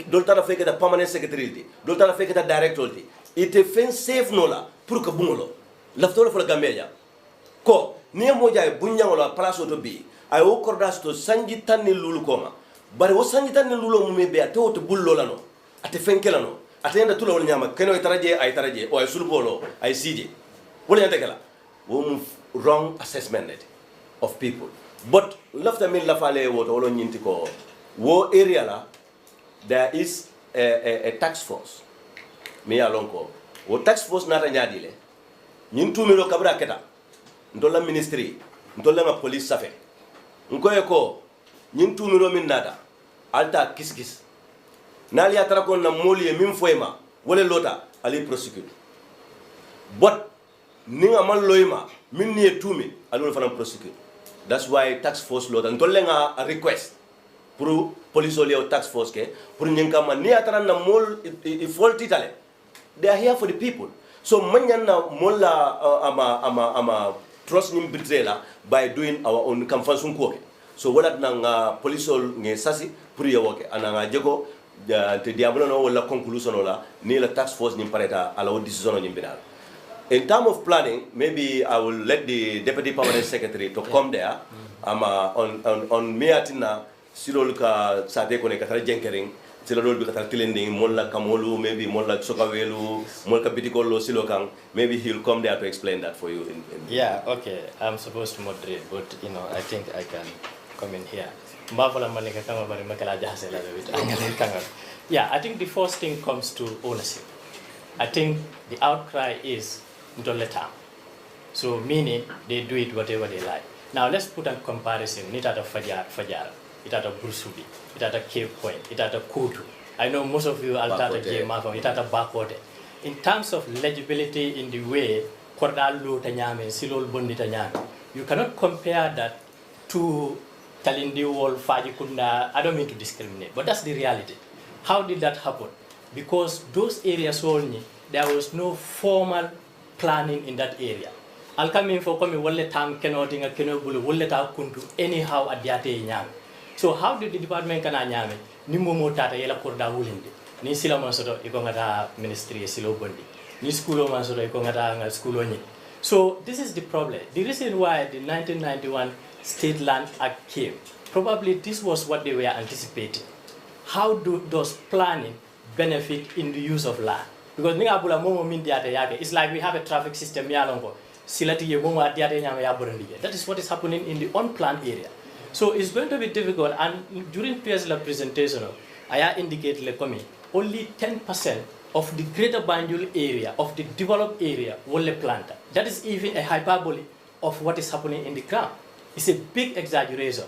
dol tata feke the permanent secretary di dol tata feke the director di ite fen save no la pour que bumo lo lafta la fula gambeja ko ni mo jaay bunyango la place to bi ay o kordas to sanji tanni lulu koma bari wo sanjita ne lulo mu be ate woto bullo la no ate fenkela no ate yanda tulo wol nyama keno ay taraje o ay sulbolo ay sije wol yanda kala wo mu wrong assessment of people but lafta min la fale woto wolo nyinti ko wo area la there is a tax force me ya lonko wo tax force nata nyaadi le ñin tumiro kabra keta ndolla ministry ndolla ma police safe ngoye ko ñin tumiro min nata alta kiskis nali atara ko na moli min foyma wala lota ali prosecute but ninga man loyma min ni tumi alol fana prosecute. That's why tax force lota ndolle nga a request pour police olio tax force ke pour nyinga man ni atara na mol I fault titale. They are here for the people. So manyan na mola ama trust nim bitrela by doing our own kamfansun ko. So wala nang police ol nge sasi pour yawoke ananga jego te diablo no wala conclusion wala ni la tax force nim pareta ala decision nim binal. In terms of planning, maybe I will let the Deputy Permanent Secretary to come there. On meatina silol ka sate ko ne katara jenkering silol bi katara tilending molla kamolu maybe molla sokawelu molka bitikolo silokang maybe he'll come there to explain that for you. Yeah, okay. I'm supposed to moderate, but I think I can come in here. Yeah, I think the first thing comes to ownership. I think the outcry is Ndoletam. So meaning they do it whatever they like. Now let's put a comparison. It at a Fajar, it at a Bursubi, it at a Cape Point, it at a Kutu. I know most of you are at a Game it at a backward. In terms of legibility in the way Kordalu Tanyame, Silol Bundi Tanyame, you cannot compare that to Talindi Wall, Fajikunda. I don't mean to discriminate, but that's the reality. How did that happen? Because those areas only, there was no formal planning in that area. I'll come in for coming wale tam kenoting a kenobulu wale ta kuntu anyhow at yate nyam. So how did the department kana nyame? Ni momo tata yela korda wulindi. Ni sila mansoto ikongata ministry silo bondi. Ni schoolo mansoto ikongata nga schoolo ni. So this is the problem. The reason why the 1991 State Land Act came, probably this was what they were anticipating. How does planning benefit in the use of land? Because it's like we have a traffic system. That is what is happening in the unplanned area. So it's going to be difficult. And during PSLA presentation, I indicated only 10% of the greater Banjul area, of the developed area, will plant. That is even a hyperbole of what is happening in the ground. It's a big exaggeration.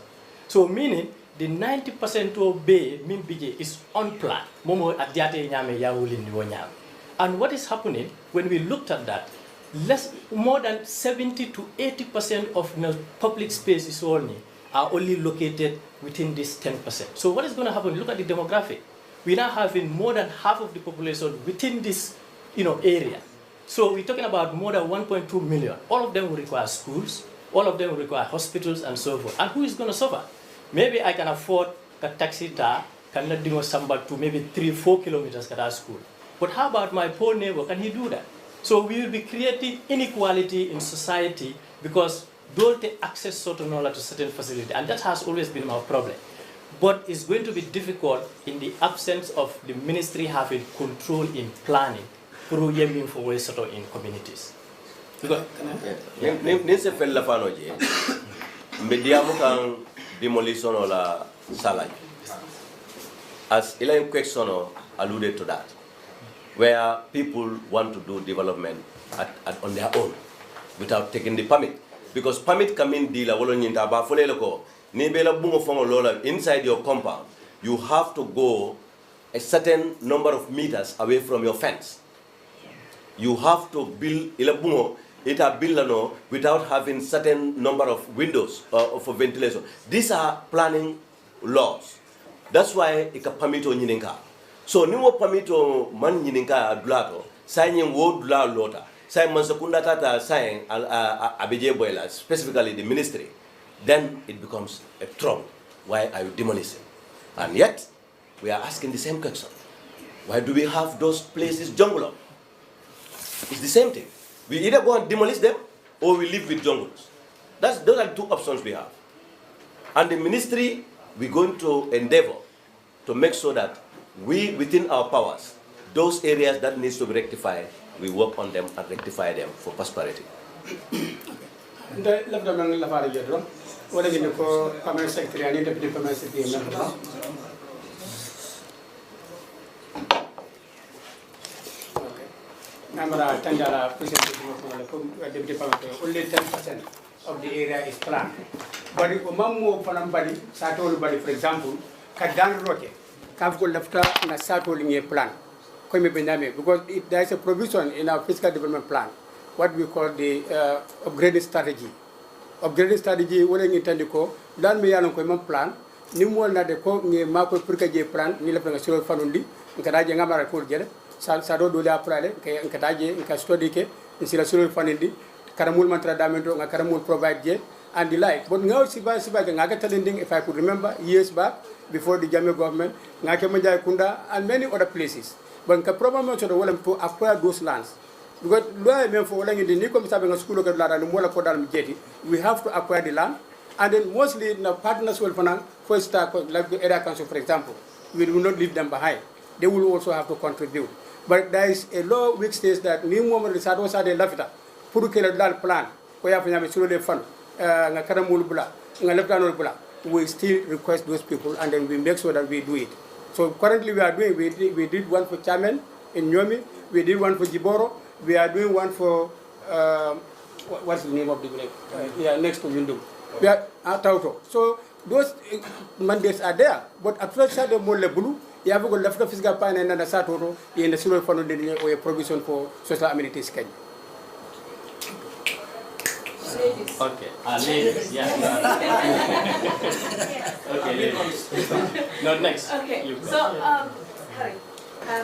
So meaning the 90% to Bay Mimbije is unplanned. And what is happening when we looked at that? More than 70 to 80% of public spaces only are only located within this 10%. So what is going to happen? Look at the demographic. We now having more than half of the population within this area. So we're talking about more than 1.2 million. All of them will require schools. All of them will require hospitals and so forth. And who is going to suffer? Maybe I can afford a taxi car, can let them samba to maybe 3-4 kilometers to school. But how about my poor neighbor? Can he do that? So we will be creating inequality in society because don't take access to certain facility, and that has always been our problem. But it's going to be difficult in the absence of the ministry having control in planning through yeming for ways in communities. Demolition or salary. As Elaine Quexono alluded to that, where people want to do development on their own without taking the permit. Because permit come in deal inside your compound, you have to go a certain number of meters away from your fence. You have to build without having certain number of windows for ventilation. These are planning laws. That's why it can permit nyininka. So niwo permito man nyininka adulato signing word la lota. Say mansakunda tata sign abije boila, specifically the ministry. Then it becomes a trouble. Why are you demolishing? And yet we are asking the same question. Why do we have those places jungle up? It's the same thing. We either go and demolish them or we live with jungles. Those are two options we have. And the ministry, we're going to endeavor to make sure that we, within our powers, those areas that needs to be rectified, we work on them and rectify them for prosperity. Namara Tanjala presentation of Deputy Parliament, only 10% of the area is planned. But if Mamu Panambali, Satol Bali, for example, Kadan Roke, Kavko Lafta and a Satoling plan. Because there is a provision in our fiscal development plan, what we call the upgrading strategy. Upgrading strategy, what I intend to call, Dan Miyan plan, Nimu na de ko ngi mako purkaje plan ni la nga solo fanundi ngadaje ngamara ko jele sado do la prale ke ngadaje nka study ke sila solo fanundi karamul mantra damento nga karamul provide je and the like. But now siba nga talending, if I could remember years back before the Jamaica government nga ke Manjai Kunda and many other places. But the problem is to acquire those lands. Because we have to acquire the land. And then mostly the partners will first start, like the area council, for example, we will not leave them behind. They will also have to contribute. But there is a law which says that new moment is also the lafita. Purukela dal plan, we still request those people and then we make sure that we do it. So currently we are doing, we did one for Chairman in Nyomi, we did one for Jiboro, we are doing one for, what's the name of the village? Next to Yundum. We are at Tauto. So those mandates are there, but at first the more blue, you have to go left the physical plan and the Sato in the silver fund or a provision for social amenities. Okay, ladies, yeah. Okay, ladies. No, next. Okay, so, hi.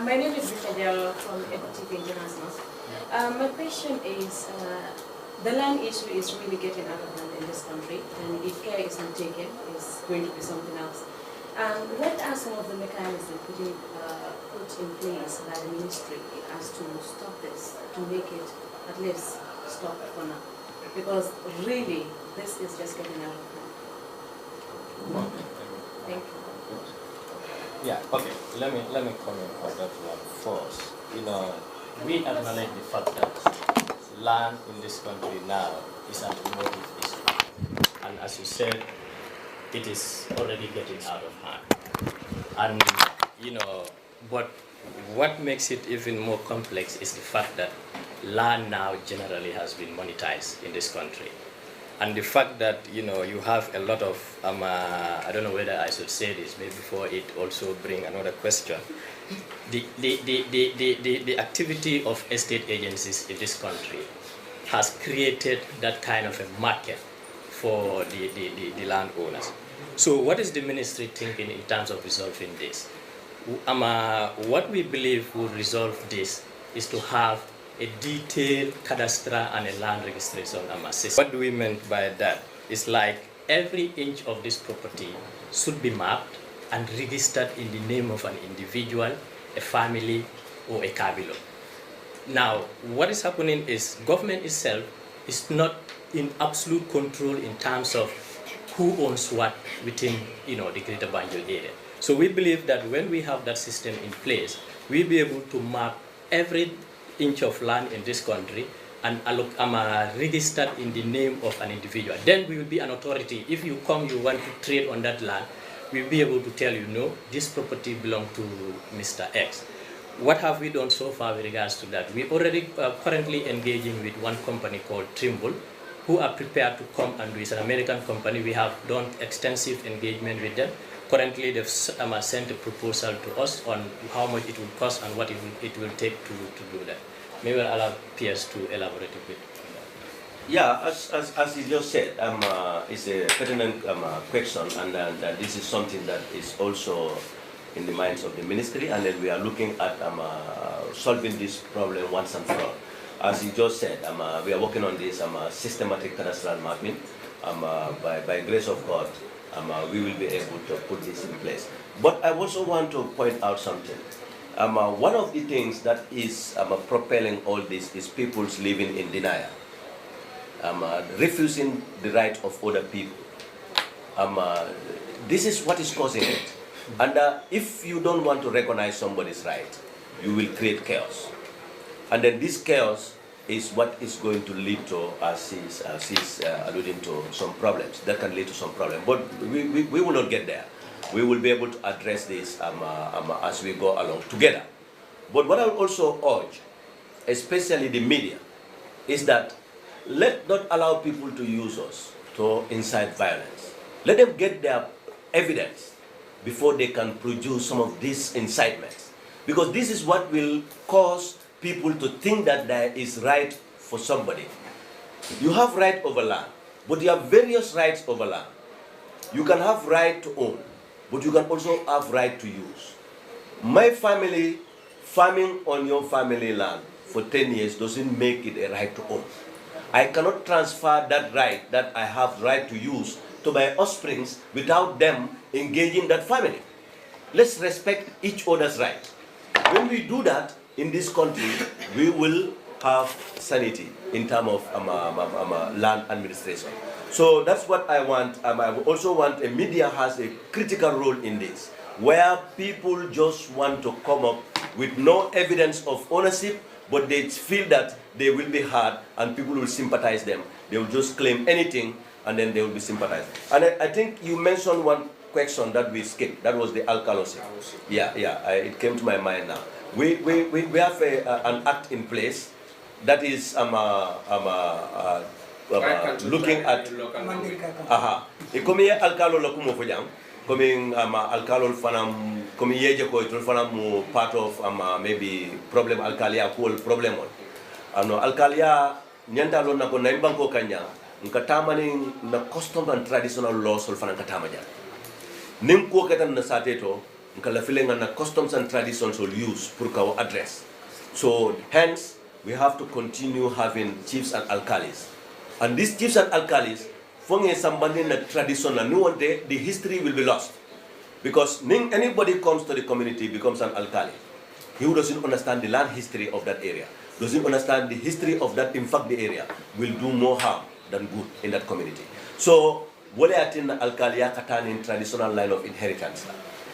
My name is Rita from Dept International. My question is, the land issue is really getting out of hand in this country, and if care is not taken, it's going to be something else. What are some of the mechanisms put in place by the ministry as to stop this, to make it at least stop for now? Because really, this is just getting out of hand. Thank you. Yeah, okay. Let me comment on that one first. You know, we acknowledge the fact that land in this country now is an emotive issue. And as you said, it is already getting out of hand. And, you know, but what makes it even more complex is the fact that land now generally has been monetized in this country. And the fact that, you know, you have a lot of, I don't know whether I should say this, maybe before it also bring another question. The activity of estate agencies in this country has created that kind of a market for the landowners. So what is the ministry thinking in terms of resolving this? What we believe will resolve this is to have a detailed cadastral and a land registration system. What do we mean by that? It's like every inch of this property should be mapped and registered in the name of an individual, a family, or a kabilo. Now, what is happening is government itself is not in absolute control in terms of who owns what within, you know, the Greater Banjul area. So we believe that when we have that system in place, we'll be able to map every inch of land in this country and registered in the name of an individual. Then we will be an authority. If you come, you want to trade on that land, we'll be able to tell you, no, this property belongs to Mr. X. What have we done so far with regards to that? We already currently engaging with one company called Trimble, who are prepared to come and do. It's an American company. We have done extensive engagement with them. Currently, they've sent a proposal to us on how much it will cost and what it will take to do that. Maybe I'll allow Piers to elaborate a bit. Yeah, as you just said, it's a pertinent question, and this is something that is also in the minds of the ministry, and then we are looking at solving this problem once and for all. As you just said, we are working on this systematic cadastral mapping. By grace of God, we will be able to put this in place. But I also want to point out something. One of the things that is propelling all this is people's living in denial, refusing the right of other people. This is what is causing it. And if you don't want to recognize somebody's right, you will create chaos. And then this chaos is what is going to lead to, as he's alluding to, some problems. That can lead to some problems. But we will not get there. We will be able to address this as we go along together. But what I will also urge especially the media, is that let not allow people to use us to incite violence. Let them get their evidence before they can produce some of these incitements. Because this is what will cause people to think that there is right for somebody. You have right over land, but you have various rights over land. You can have right to own, but you can also have right to use. My family farming on your family land for 10 years doesn't make it a right to own. I cannot transfer that right that I have right to use to my offsprings without them engaging that family. Let's respect each other's rights. When we do that in this country, we will have sanity in terms of land administration. So that's what I want. I also want a media has a critical role in this, where people just want to come up with no evidence of ownership, but they feel that they will be heard and people will sympathize them. They will just claim anything and then they will be sympathized. And I think you mentioned one question that we skipped. That was the alkalosis. Yeah, it came to my mind now. We have an act in place that is looking at ikomi alkalo la kumo fojang komi alkalo fanam komi yeje ko to fanam part of maybe problem alkalia ko problem on ano alkalia nyanda lon na ko na banko kanya nkatamani na custom and traditional laws sol fanan katama ja nim ko ketan na sateto nkala filenga na customs and traditions will use pour ka address. So hence we have to continue having chiefs and alkalis. And these chiefs and alkalis, fonge somebody na tradition na no one day, the history will be lost. Because anybody comes to the community becomes an alkali. He who doesn't understand the land history of that area, doesn't understand the history of that, in fact the area, will do more harm than good in that community. So, wale atin alkalia katan in traditional line of inheritance,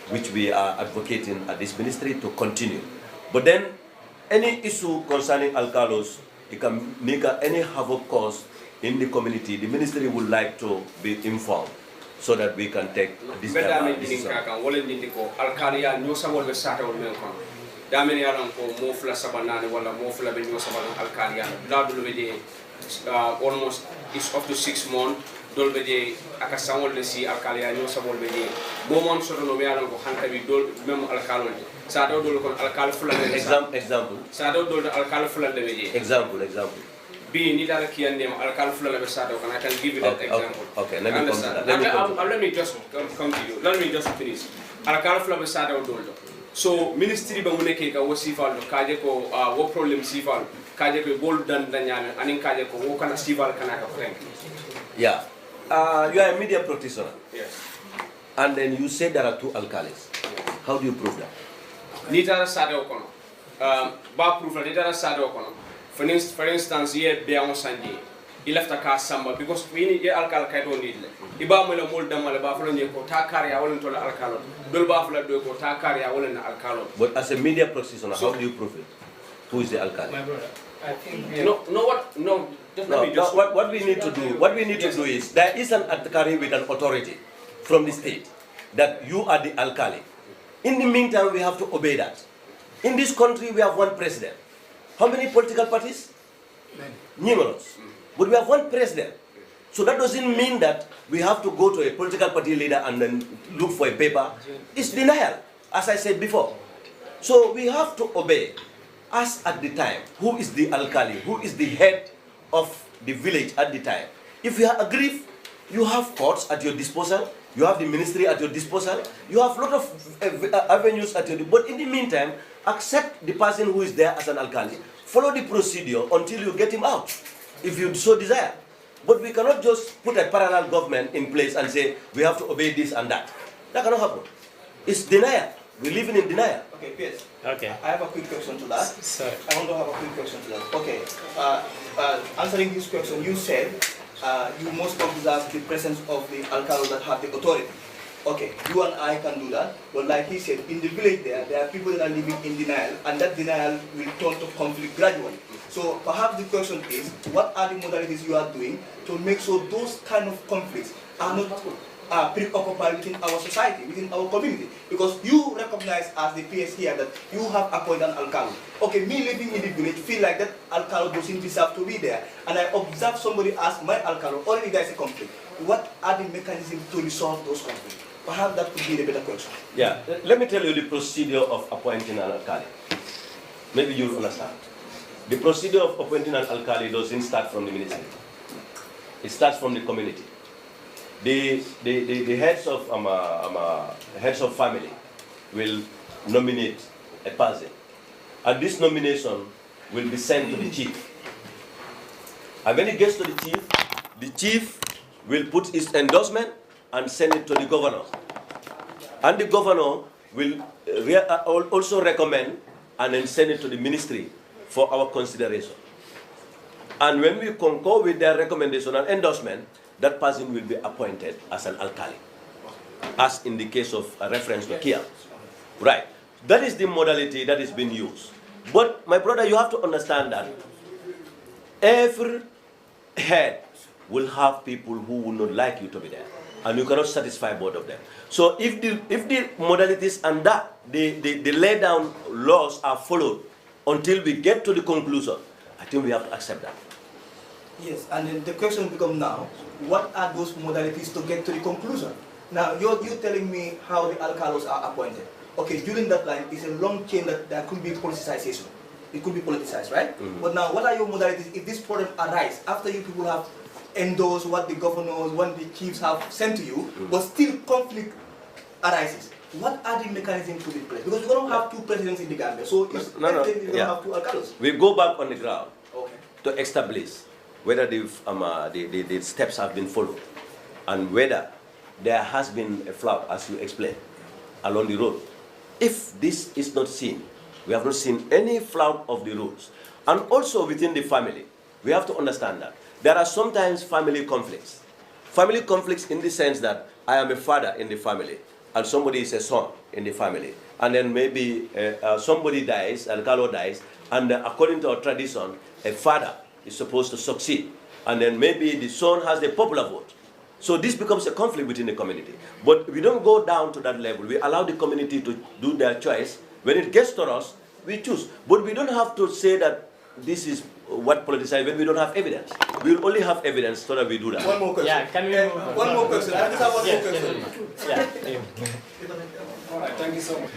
which we are advocating at this ministry to continue. But then, any issue concerning alkalos, it can make any havoc cause in the community. The ministry would like to be informed so that we can take this decision. Alkalia no sabol be sata wol men kon damene yalan ko mo fula sabanane wala mo fula be no sabal alkalia dadu be de almost is up to 6 months dol be de aka sangol le si alkalia no sabol be de mo mon soto no yalan ko hanta bi dol même alkalol sa do dol kon alkal fula example sa do dol alkal fula de be de example be ni dara kiyande alkal fula le be sa do kan I can give you that example. Okay, let me come to that. Let me just come to you. Let me just finish. Alkal fula be sa do dol. So ministry ba muneke ka wosifal do kaje ko wo problem sifal kaje ko bol dan danyame anin kaje ko wo kana sifal kana ka frank. Yeah. You are a media practitioner. Yes. And then you say there are 2 alkalis. How do you prove that? Nitara sado kono. Ba proof la nitara sado kono. For instance, here be on Sunday. He left a car samba because we need the alcohol kaito need le. Iba mo la molda mala ba fulo ko ta kari a wolen to la alcohol. Dol ba fulo do ko ta kari a wolen na alcohol. But as a media practitioner, how do you prove it? Who is the alkali? My brother, I think what we need to do is there is an alkali with an authority from the state that you are the alkali. In the meantime, we have to obey that. In this country, we have one president. How many political parties? Numerous. But we have one president. So that doesn't mean that we have to go to a political party leader and then look for a paper. It's denial, as I said before. So we have to obey. Us at the time, who is the alkali, who is the head of the village at the time. If you are aggrieved, you have courts at your disposal, you have the ministry at your disposal, you have a lot of avenues at your disposal. But in the meantime, accept the person who is there as an alkali. Follow the procedure until you get him out, if you so desire. But we cannot just put a parallel government in place and say, we have to obey this and that. That cannot happen. It's denial. We're living in denial. Okay, Piers. Okay. I have a quick question to that. Sorry. I want to have a quick question to that. Okay. Answering this question, you said you most observe the presence of the alcalde that have the authority. Okay, you and I can do that, but like he said, in the village there are people that are living in denial, and that denial will turn to conflict gradually. So perhaps the question is, what are the modalities you are doing to make sure those kind of conflicts are not preoccupied within our society, within our community. Because you recognize as the PS here that you have appointed an alcalde. Okay, me living in the village feel like that alcalde doesn't deserve to be there. And I observe somebody ask my alcalde, already there's a conflict. What are the mechanisms to resolve those conflicts? Perhaps that could be the better question. Yeah, let me tell you the procedure of appointing an alcalde. Maybe you'll understand. The procedure of appointing an alcalde doesn't start from the ministry. It starts from the community. The heads of family will nominate a person, and this nomination will be sent to the chief. And when it gets to the chief will put his endorsement and send it to the governor. And the governor will also recommend and then send it to the ministry for our consideration. And when we concur with their recommendation and endorsement, that person will be appointed as an alcalde, as in the case of a reference to Kia. Right. That is the modality that is being used. But my brother, you have to understand that every head will have people who will not like you to be there, and you cannot satisfy both of them. So if the modalities and the lay down laws are followed until we get to the conclusion, I think we have to accept that. Yes, and then the question becomes now, what are those modalities to get to the conclusion? Now, you're telling me how the alcalos are appointed. Okay, during that line, it's a long chain that there could be politicization. It could be politicized, right? Mm-hmm. But now, what are your modalities if this problem arises after you people have endorsed what the governors, what the chiefs have sent to you, but still conflict arises? What are the mechanisms to be placed? Because we don't have two presidents in the Gambia, so it's we don't have two alcalos. We go back on the ground to Okay. establish whether the steps have been followed and whether there has been a flood, as you explained, along the road. If this is not seen, we have not seen any flood of the roads. And also within the family, we have to understand that there are sometimes family conflicts. Family conflicts in the sense that I am a father in the family, and somebody is a son in the family. And then maybe somebody dies, Alcalo dies, and according to our tradition, a father is supposed to succeed. And then maybe the son has the popular vote. So this becomes a conflict within the community. But we don't go down to that level. We allow the community to do their choice. When it gets to us, we choose. But we don't have to say that this is what politicized when we don't have evidence. We will only have evidence so that we do that. One more question. Yeah, can we move on? One more question. I just have one more question. Yeah. All right, thank you so much.